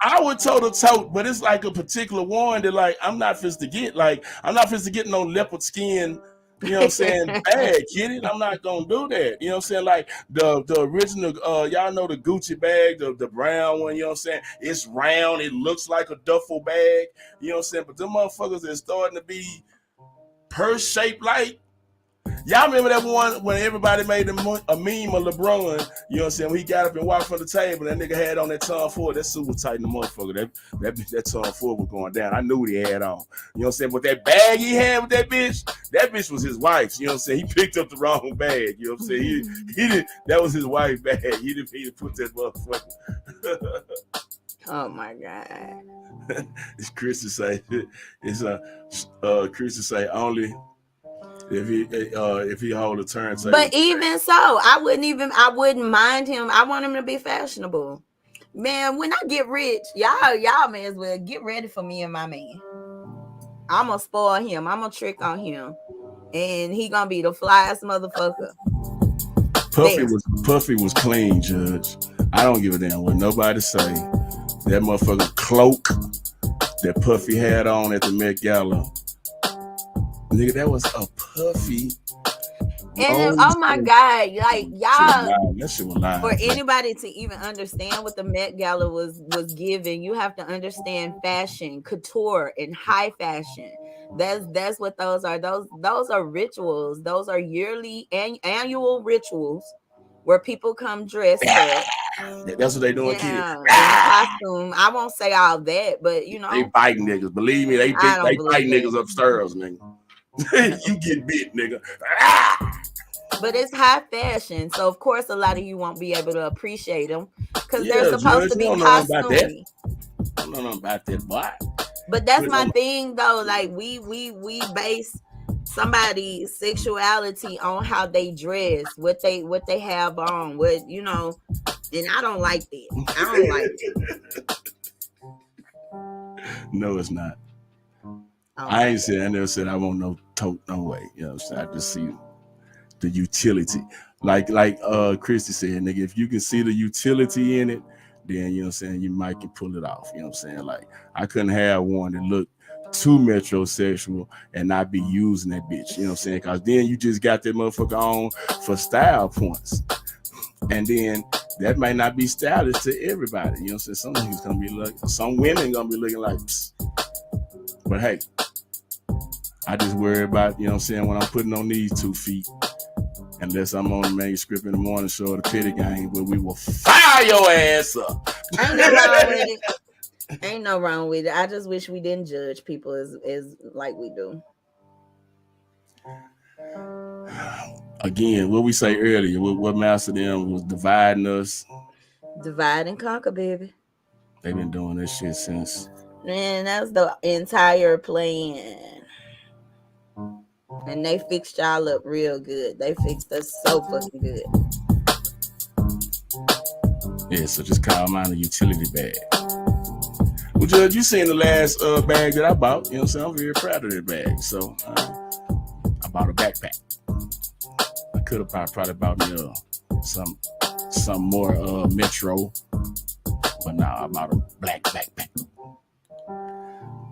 I would tote, but it's like a particular one that like I'm not supposed to get. Like I'm not supposed to get no leopard skin. You know what I'm saying? Bag, Kiddy. I'm not gonna do that. You know what I'm saying? Like the original, y'all know the Gucci bag, the brown one. You know what I'm saying? It's round. It looks like a duffel bag. You know what I'm saying? But them motherfuckers is starting to be purse shaped like. Y'all remember that one when everybody made a meme of LeBron? You know what I'm saying? When he got up and walked from the table, that nigga had on that Tom Ford. That suit was tight in the motherfucker. That Tom Ford was going down. I knew what he had on. You know what I'm saying? But that bag he had with that bitch was his wife's. You know what I'm saying? He picked up the wrong bag. You know what I'm saying? He didn't. That was his wife's bag. He didn't put that motherfucker. Oh my god! It's Chris to say. It's Chris to say only. If he hold a turntable. But even so, I wouldn't mind him. I want him to be fashionable. Man, when I get rich, y'all may as well get ready for me and my man. I'm gonna spoil him. I'm gonna trick on him, and he gonna be the flyest motherfucker. Puffy was clean, Judge. I don't give a damn what nobody say. That motherfucking cloak that Puffy had on at the Met Gala. Nigga, that was a Puffy. And oh my god, like y'all, that shit was live. For anybody to even understand what the Met Gala was giving, you have to understand fashion, couture, and high fashion. That's what those are. Those are rituals. Those are yearly annual rituals where people come dressed up. That's what they doing, yeah, Kiddy. in costume. I won't say all that, but you know, they biting niggas. Believe me, they biting niggas upstairs, nigga. You get bit, nigga. But it's high fashion, so of course a lot of you won't be able to appreciate them because they're supposed to be costumey. I don't know nothing about that, boy. But that's my thing, though. Like we base somebody's sexuality on how they dress, what they have on, what you know, and I don't like that. I don't like it. No, it's not. I ain't said. I never said I want no tote, no way. You know what I'm saying? I just see the utility. Like Christy said, nigga, if you can see the utility in it, then you know what I'm saying, you might can pull it off. You know what I'm saying? Like I couldn't have one that looked too metrosexual and not be using that bitch. You know what I'm saying? Cause then you just got that motherfucker on for style points. And then that might not be stylish to everybody. You know what I'm saying? Some niggas gonna be looking, some women gonna be looking like, psst. But hey, I just worry about, you know what I'm saying, when I'm putting on these 2 feet. Unless I'm on the Manuscript in the Morning show or the Kiddy game where we will fire your ass up. Ain't no wrong with it. Ain't no wrong with it. I just wish we didn't judge people as like we do. Again, what we say earlier, what Master them was dividing us. Divide and conquer, baby. They've been doing this shit since. Man, that's the entire plan. And they fixed y'all up real good. They fixed us so fucking good. Yeah, so just call mine a utility bag. Well, Judge, you seen the last bag that I bought. You know what I'm saying? I'm very proud of that bag. So I bought a backpack. I could have probably bought me some more Metro, but now I bought a black backpack.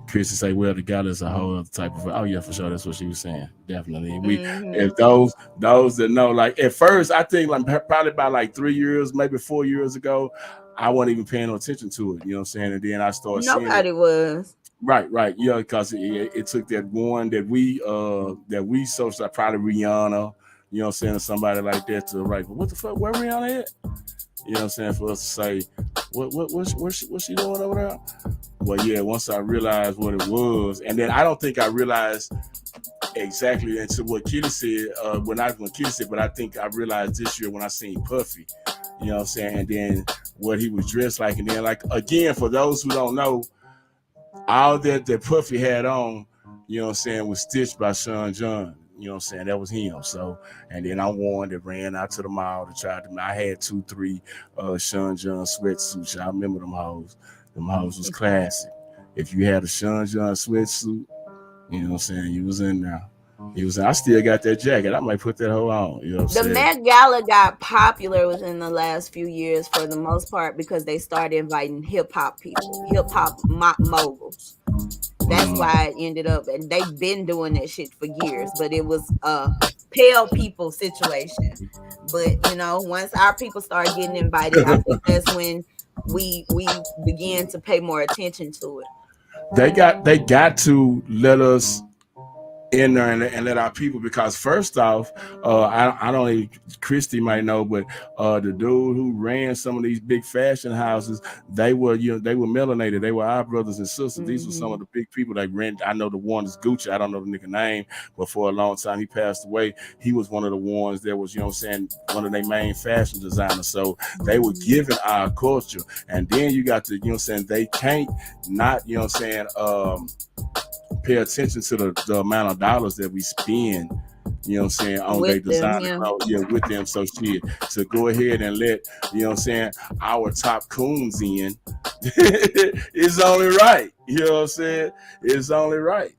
Chrissy say, well, the gala is a whole other type of. Oh yeah, for sure. That's what she was saying. Definitely. If those that know, like at first, I think like probably about like 3 years, maybe 4 years ago, I wasn't even paying no attention to it. You know what I'm saying? And then I started seeing it. Nobody was. Right. Yeah, because it took that one that we social, probably Rihanna. You know what I'm saying? Somebody like that to write. What the fuck? Where Rihanna at? You know what I'm saying? For us to say, what's she doing over there? Well, yeah, once I realized what it was, and then I don't think I realized exactly into what Kiddy said, when Kiddy said, but I think I realized this year when I seen Puffy, you know what I'm saying, and then what he was dressed like, and then like, again, for those who don't know, all that Puffy had on, you know what I'm saying, was stitched by Sean John. You know what I'm saying? That was him. So, and then I won that ran out to the mall to try to. I had 2-3 Sean John sweatsuits. I remember them hoes. Them hoes was classic. If you had a Sean John sweatsuit, you know what I'm saying, you was in there. I still got that jacket. I might put that hoe on. You know what I'm saying? The Met Gala got popular within the last few years for the most part because they started inviting hip hop people, hip hop moguls. That's why it ended up, and they've been doing that shit for years, but it was a pale people situation. But once our people start getting invited, I think that's when we began to pay more attention to it. They got to let us in there and let our people, because first off, I don't even, Christy might know, but the dude who ran some of these big fashion houses, they were melanated. They were our brothers and sisters. These were some of the big people that ran. I know the one is Gucci. I don't know the nigga name, but for a long time he passed away. He was one of the ones that was, you know what I'm saying, one of their main fashion designers. So they were giving our culture, and then you got to, you know what I'm saying, they can't not, you know what I'm saying, pay attention to the amount of dollars that we spend, you know what I'm saying, on their design, with them. So shit, to go ahead and let, you know what I'm saying, our top coons in, it's only right. You know what I'm saying? It's only right.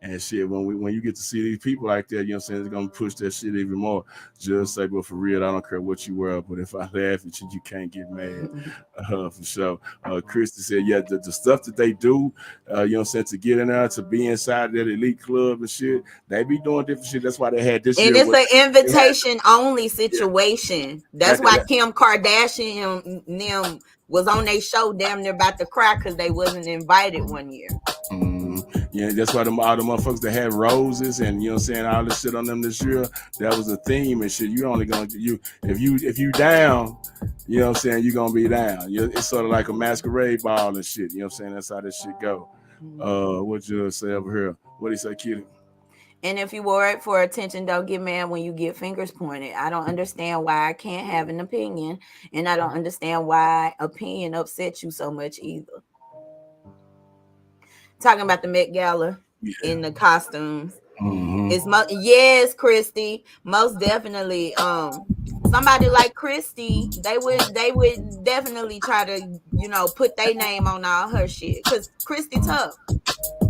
And shit, when you get to see these people like that, you know what I'm saying, it's gonna push that shit even more. Just say, but for real, I don't care what you wear, but if I laugh at you, you can't get mad. For sure. Christy said, yeah, the stuff that they do, you know what I'm saying, to get in there, to be inside that elite club and shit, they be doing different shit. That's why they had this and year. And it's an invitation only situation. Yeah. That's why Kim Kardashian them was on their show damn near about to cry because they wasn't invited one year. Yeah, that's why all the motherfuckers that had roses and, you know what I'm saying, all this shit on them this year, that was a theme and shit. You only gonna if you down, you know what I'm saying, you gonna be down. It's sort of like a masquerade ball and shit. You know what I'm saying? That's how this shit go. What you say over here? What do you say, Kiddy? And if you wore it for attention, don't get mad when you get fingers pointed. I don't understand why I can't have an opinion, and I don't understand why opinion upsets you so much either. Talking about the Met Gala in the costumes. Yes, Christy, most definitely. Somebody like Christy, they would definitely try to, put their name on all her shit because Christy tough.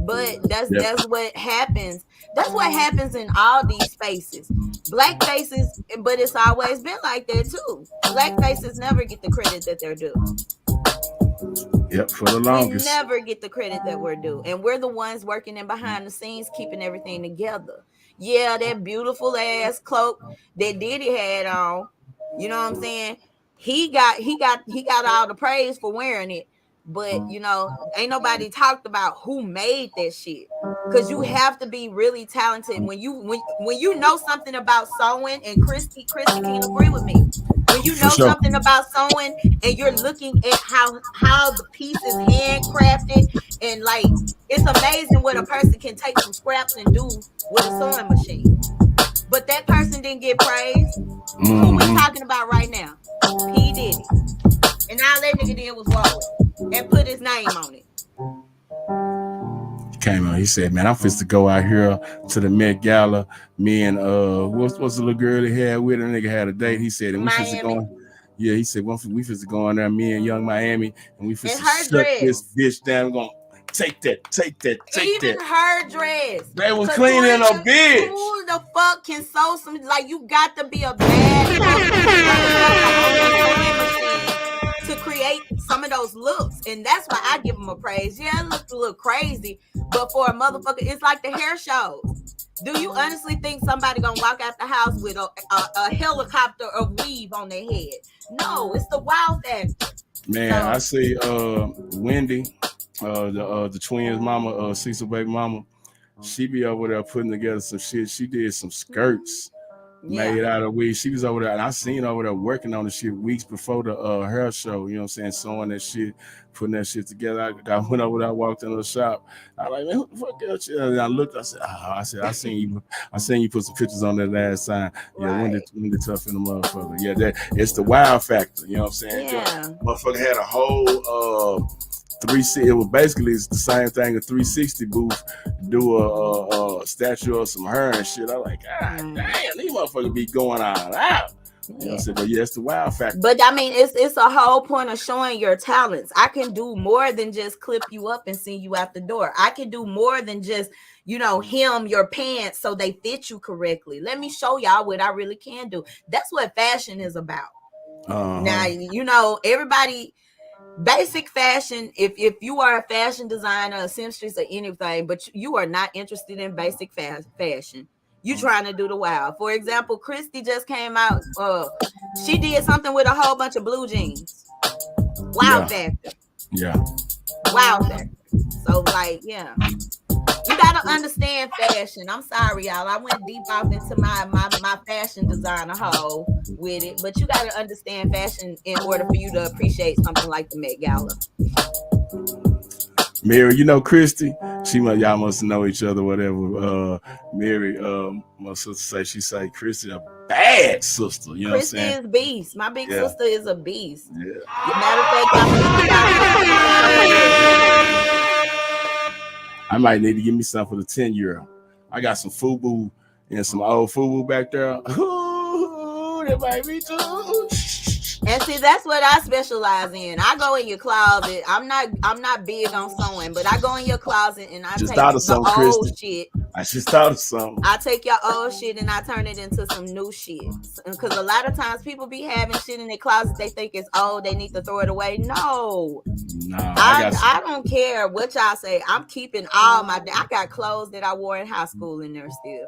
But that's what happens. That's what happens in all these spaces. Black faces, but it's always been like that too. Black faces never get the credit that they're due. Yep, for the longest. We never get the credit that we're due. And we're the ones working in behind the scenes, keeping everything together. Yeah, that beautiful ass cloak that Diddy had on, you know what I'm saying? He got all the praise for wearing it. But, ain't nobody talked about who made that shit. Because you have to be really talented. When you know something about sewing, and Christy can agree with me. When you know something about sewing and you're looking at how the piece is handcrafted, and like, it's amazing what a person can take some scraps and do with a sewing machine. But that person didn't get praise. Who we talking about right now? P. Diddy. And all that nigga did was walk and put his name on it. Came on. He said, "Man, I'm fit to go out here to the Met Gala. Me and what's the little girl he had with her? Nigga had a date." He said, "And we fit to go." Yeah, he said, we finna go in there, me and Young Miami, and we In finna her shut this dress. bitch down. We're gonna take that, take that, take Even that. her dress. They was cleaning a Katoya, bitch. who the fuck can sew some? Like, you got to be a bad fucking motherfucker on that sewing machine to create some of those looks. And that's why I give them a praise. Yeah, it looked a little crazy, but for a motherfucker, it's like the hair shows. Do you honestly think somebody gonna walk out the house with a helicopter of weave on their head? No, it's the wow factor. Man, So I see Wendy, the twins' mama, Cecil baby mama. She be over there putting together some shit. She did some skirts yeah, made out of weed. She was over there, and I seen her over there working on the shit weeks before the hair show. You know what I'm saying? Sewing that shit, putting that shit together. I went over there, I walked into the shop. I was like, man, who the fuck that shit? And I looked. I said, I seen you. I seen you put some pictures on that last time. Yeah, right. Wendy tough in the motherfucker. Yeah, that it's the wow factor. You know what I'm saying? Yeah. Motherfucker had a whole 360. It was basically the same thing. A 360 booth, do a statue of some her and shit. I was like, God damn, these motherfuckers be going all out. You know what I'm saying? But yeah, it's the wow factor. But I mean, it's a whole point of showing your talents. I can do more than just clip you up and send you out the door. I can do more than just, hem your pants so they fit you correctly. Let me show y'all what I really can do. That's what fashion is about. Now, everybody, basic fashion, if you are a fashion designer, a seamstress, or anything, but you are not interested in basic fashion, you trying to do the wow. For example, Christy just came out, she did something with a whole bunch of blue jeans. Wow factor. Yeah. Wow factor. So yeah, you gotta understand fashion. I'm sorry, y'all, I went deep off into my fashion designer hole with it, but you gotta understand fashion in order for you to appreciate something like the Met Gala. Mary, Christy, y'all must know each other, whatever. Mary, my sister say Christy a bad sister. You know Christy what I'm saying? is beast. My big sister is a beast. Yeah. Matter of fact, I might need to give me something for the 10-year. I got some FUBU and some old FUBU back there. Ooh, that might be too. And see, that's what I specialize in. I go in your closet. I'm not big on sewing, but I go in your closet and I just take the old shit. I just thought of something. I take your old shit and I turn it into some new shit. Because a lot of times people be having shit in their closet they think it's old, they need to throw it away. No. I don't care what y'all say. I'm keeping all my. I got clothes that I wore in high school in there still.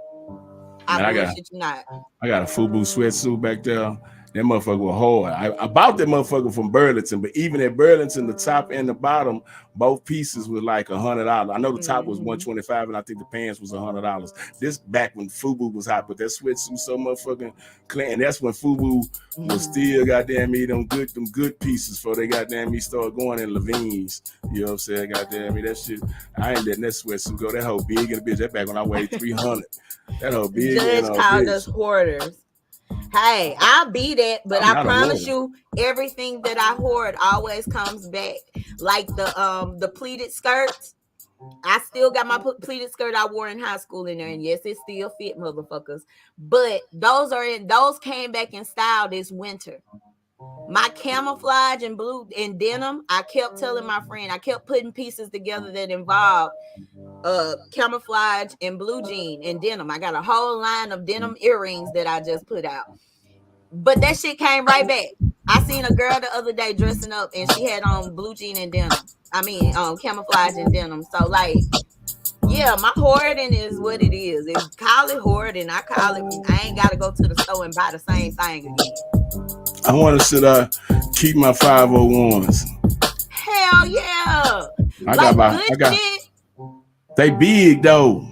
I bullshit you not. I got a FUBU sweatsuit back there. That motherfucker was hard. I bought that motherfucker from Burlington, but even at Burlington, the top and the bottom, both pieces was like $100. I know the top was $125, and I think the pants was $100. This back when FUBU was hot, but that sweatsuit so motherfucking clean. And that's when FUBU was still goddamn me them good pieces before they goddamn me started going in Levine's. You know what I'm saying? Goddamn me that shit. I ain't letting that sweatsuit go. That whole big in the bitch. That back when I weighed 300. That whole big. Judge called us hoarders. Hey, I'll be that, but I promise you, everything that I hoard always comes back. Like the pleated skirts. I still got my pleated skirt I wore in high school in there, and yes, it still fit, motherfuckers. But those came back in style this winter. My camouflage and blue and denim, I kept telling my friend, I kept putting pieces together that involved camouflage and blue jean and denim. I got a whole line of denim earrings that I just put out. But that shit came right back. I seen a girl the other day dressing up and she had on blue jean and denim. I mean, camouflage and denim. So yeah, my hoarding is what it is. It's call it hoarding. I call it. I ain't gotta go to the store and buy the same thing again. I want to keep my 501s. Hell yeah! I got. Shit. They big though.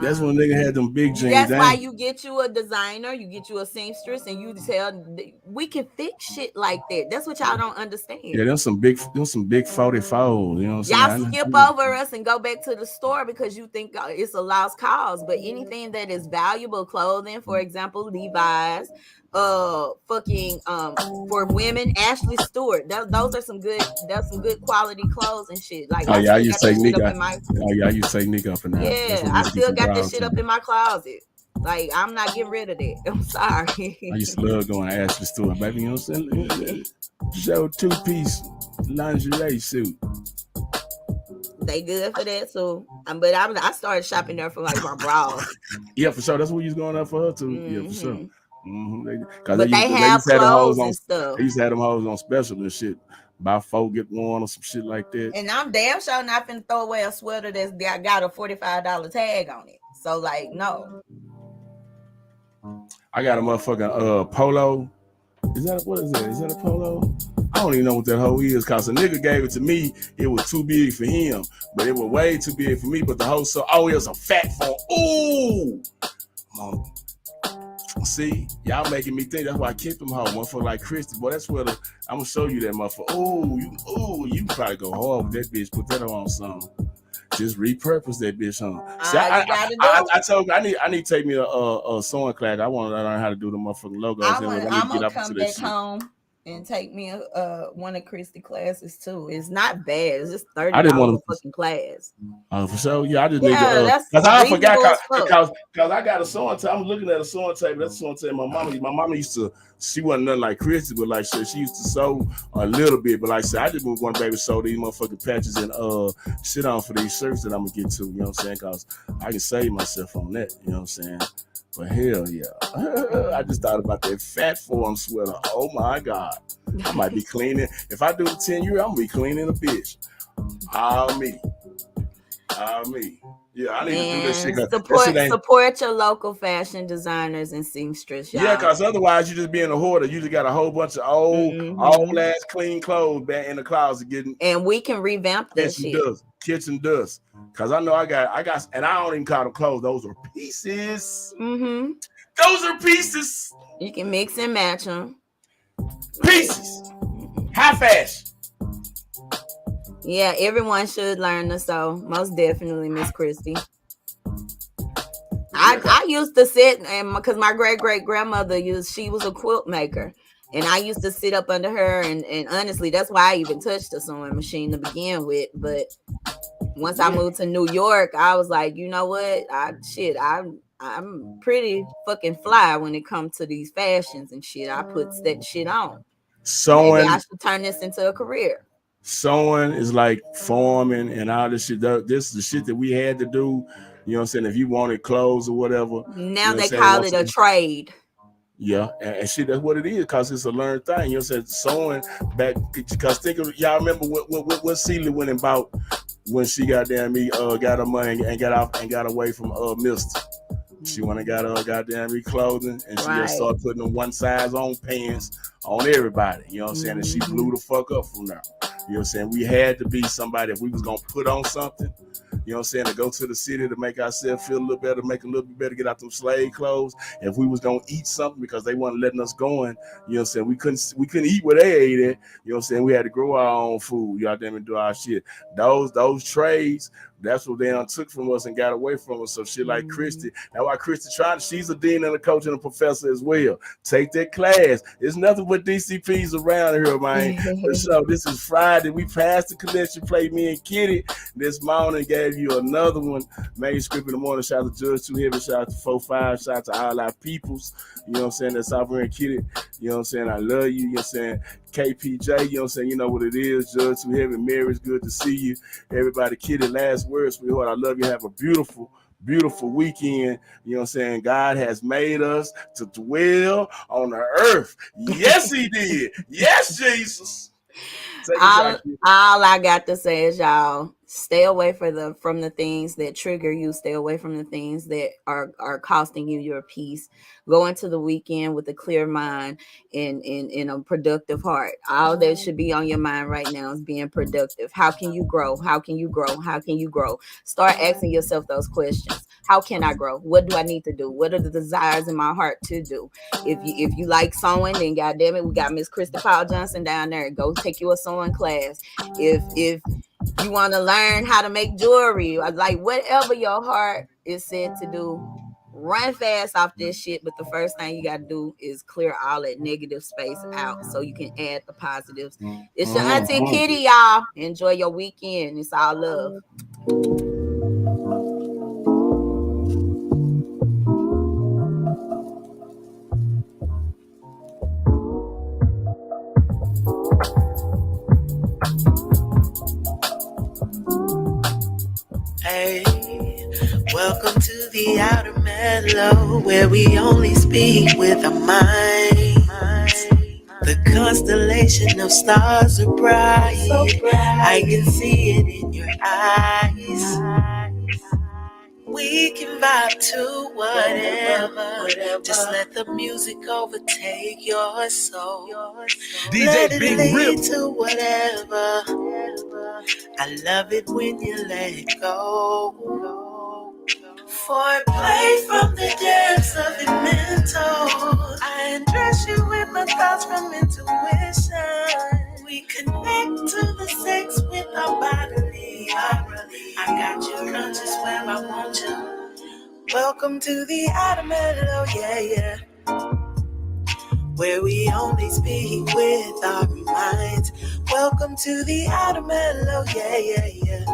That's when nigga had them big jeans. That's why you get you a designer, you get you a seamstress, and you tell we can fix shit like that. That's what y'all don't understand. Yeah, there's some big 44s. You know what I'm saying? Y'all skip over us and go back to the store because you think it's a lost cause. But anything that is valuable clothing, for example, Levi's, for women, Ashley Stewart. Those are some good. That's some good quality clothes and shit. Like I used to take Nick up in there. Yeah, I still got this shit up in my closet. Like, I'm not getting rid of that. I'm sorry. I used to love going to Ashley store, baby. You know what I'm saying? Show 2-piece lingerie suit. They good for that too. But I started shopping there for like my bras. Yeah, for sure. That's what you was going up for her too. Yeah, for sure. Mm-hmm. Because But they they have used to have them hoes clothes on. and stuff. They used to have them hoes on special and shit. Buy 4 get 1 or some shit like that. And I'm damn sure not finna throw away a sweater that's got a $45 tag on it. So like, no. I got a motherfucking polo. Is that what is that? Is that a polo? I don't even know what that hoe is, cause a nigga gave it to me. It was too big for him, but it was way too big for me. But the hoe so it was a fat form. Ooh, see, y'all making me think. That's why I kept them hoe. Motherfucker like Christy, boy. That's where I'm gonna show you that motherfucker. You probably go hard with that bitch. Put that on something. Just repurpose that bitch, huh? See, I told you I need to take me a sewing class. I want to learn how to do the motherfucking logos. I'm I need gonna to get up come into back that shit. home and take me one of Christy classes too. It's not bad. It's just $30 I didn't want a fucking class. For sure. Yeah, I just need to that's because I forgot because I got a sewing table. I'm looking at a sewing table. That's a sewing table. My mama used to. She wasn't nothing like Christy, but like she used to sew a little bit. But like I said, I just want to baby sew these motherfucking patches and sit on for these shirts that I'm gonna get to. You know what I'm saying? Because I can save myself on that. You know what I'm saying? But hell yeah, I just thought about that fat form sweater. Oh my god, I might be cleaning. If I do the 10-year, I'm gonna be cleaning a bitch. All me. Yeah, I need to do that shit. Support your local fashion designers and seamstress, y'all. Yeah, because otherwise you just being a hoarder. You just got a whole bunch of old ass clean clothes back in the closet getting. And we can revamp that shit. Kitchen dust. Because I know I got, and I don't even call them clothes. Those are pieces. Mm-hmm. Those are pieces. You can mix and match them. Pieces. High fashion. Yeah, everyone should learn to sew. Most definitely, Miss Christy. I used to sit and because my great grandmother she was a quilt maker, and I used to sit up under her and honestly that's why I even touched the sewing machine to begin with. But once I moved to New York, I was like, you know what, I'm pretty fucking fly when it comes to these fashions and shit. I put that shit on. Maybe I should turn this into a career. Sewing is like farming and all this shit. This is the shit that we had to do. You know what I'm saying? If you wanted clothes or whatever. Now they call it a trade. Yeah, and shit, that's what it is, because it's a learned thing. You know what I'm saying? Sewing back, because think of y'all remember what Celia went and bought when she got her money and got off and got away from Mister. She went and got her goddamn clothing, and she just started putting them one size on pants on everybody. You know what I'm saying? And she blew the fuck up from there. You know what I'm saying? We had to be somebody if we was gonna put on something. You know what I'm saying? To go to the city to make ourselves feel a little better, make a little bit better, get out them slave clothes. If we was gonna eat something because they wasn't letting us go in, you know what I'm saying? We couldn't eat where they ate at. You know what I'm saying? We had to grow our own food. Y'all damn and do our shit. Those trades, that's what they took from us and got away from us. So shit like Christy. That's why Christy she's a dean and a coach and a professor as well. Take that class. It's nothing but DCPs around here, man. So this is Friday. We passed the collection plate, me and Kiddy. This morning gave you another one. Manuscript in the morning. Shout out to Judge 2 Heavy. Shout out to 4-5. Shout out to all our peoples. You know what I'm saying? That's out here in Kiddy. You know what I'm saying? I love you. You know what I'm saying? KPJ, you know what I'm saying? You know what it is. Judge 2 Heavy. Mary, it's good to see you. Everybody, Kiddy, last words, sweetheart. I love you. Have a beautiful weekend. You know what I'm saying? God has made us to dwell on the earth. Yes, he did. Yes, Jesus. All I got to say is, y'all, stay away from the things that trigger you. Stay away from the things that are costing you your peace. Go into the weekend with a clear mind and a productive heart. All that should be on your mind right now is being productive. How can you grow? How can you grow? How can you grow? Start asking yourself those questions. How can I grow? What do I need to do? What are the desires in my heart to do? If you like sewing, then goddamn it, we got Miss Christy Paul Johnson down there. Go take you a sewing class. If you want to learn how to make jewelry, like whatever your heart is said to do, run fast off this shit. But the first thing you got to do is clear all that negative space out so you can add the positives. It's your auntie Kiddy, y'all. Enjoy your weekend. It's all love. Hey, welcome to the outer mellow, where we only speak with our minds. The constellation of stars are bright. I can see it in your eyes. We can vibe to whatever. Just let the music overtake your soul. Let it lead to whatever. I love it when you let it go. Foreplay from the depths of your mental. I undress you with my thoughts from intuition. We connect to the sex with our bodily. I got you conscious where I want you. Welcome to the outer mellow, yeah. Where we only speak with our minds. Welcome to the outer mellow, yeah.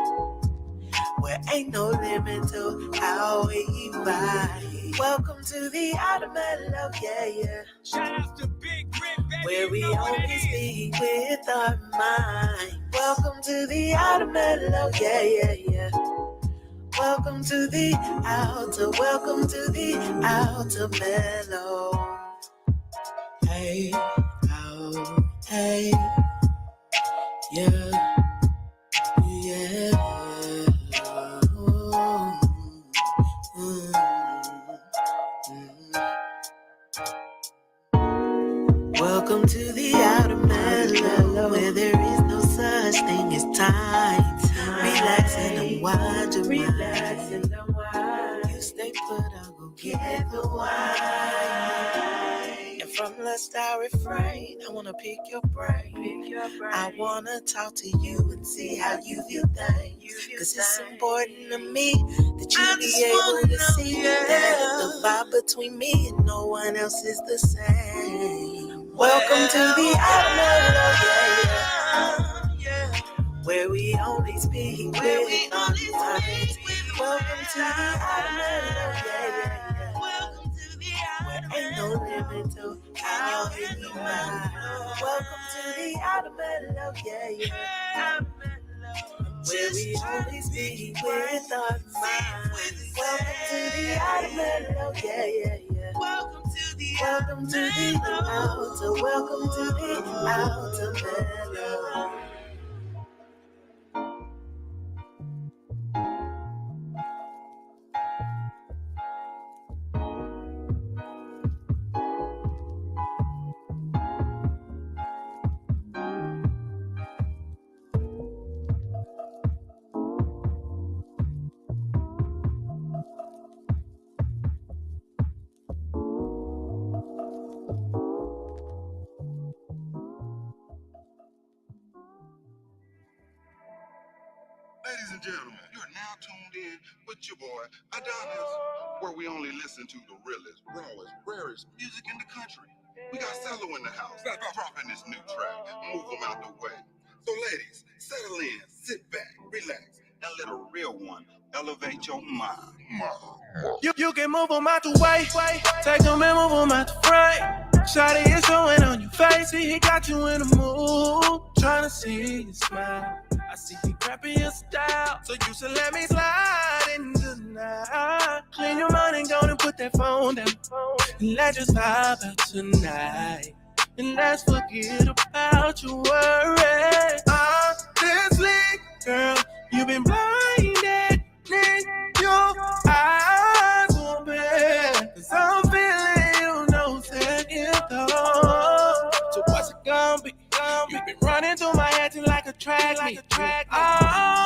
Where ain't no limit to how we vibe. Welcome to the outer mellow, yeah. Shout out to Big Grit, baby. Where we only speak with our mind. Welcome to the outer mellow, yeah. Welcome to the outer, welcome to the outer mellow. Hey, oh, hey, yeah. Welcome to the outer mellow, where there is no such thing as time. Relax and unwind your mind. You stay put, I'll go get the wine. And from lust I refrain, I wanna pick your brain. I wanna talk to you and see how you view things. Cause it's important to me that you be able to see that the vibe between me and no one else is the same. Welcome to the outer mellow, yeah. Where we only speak with our minds. Welcome to the outer mellow, yeah. Where ain't no limit to how you vibe. Welcome to the outer mellow, yeah. Where we only speak with our minds. Welcome to the outer mellow, yeah. Welcome to the outer, welcome to the outer mellow. Ladies and gentlemen, you're now tuned in with your boy, Adonis, where we only listen to the realest, rawest, rarest music in the country. We got Cello in the house, dropping this new track, move them out the way. So ladies, settle in, sit back, relax, and let a real one elevate your mind. You can move them out the way, take them and move them out the frame. Shawty is showing on your face, he got you in the mood, trying to see you smile. I see you crapping your style, so you should let me slide in tonight. Clean your mind and go and put that phone down, and let's just vibe out tonight. And let's forget about your worries. Honestly, girl, you've been blinded, need your eyes open, 'cause I'm feeling you, no second thought. So what's it gonna be? You've been running through my head like a track meet. Oh,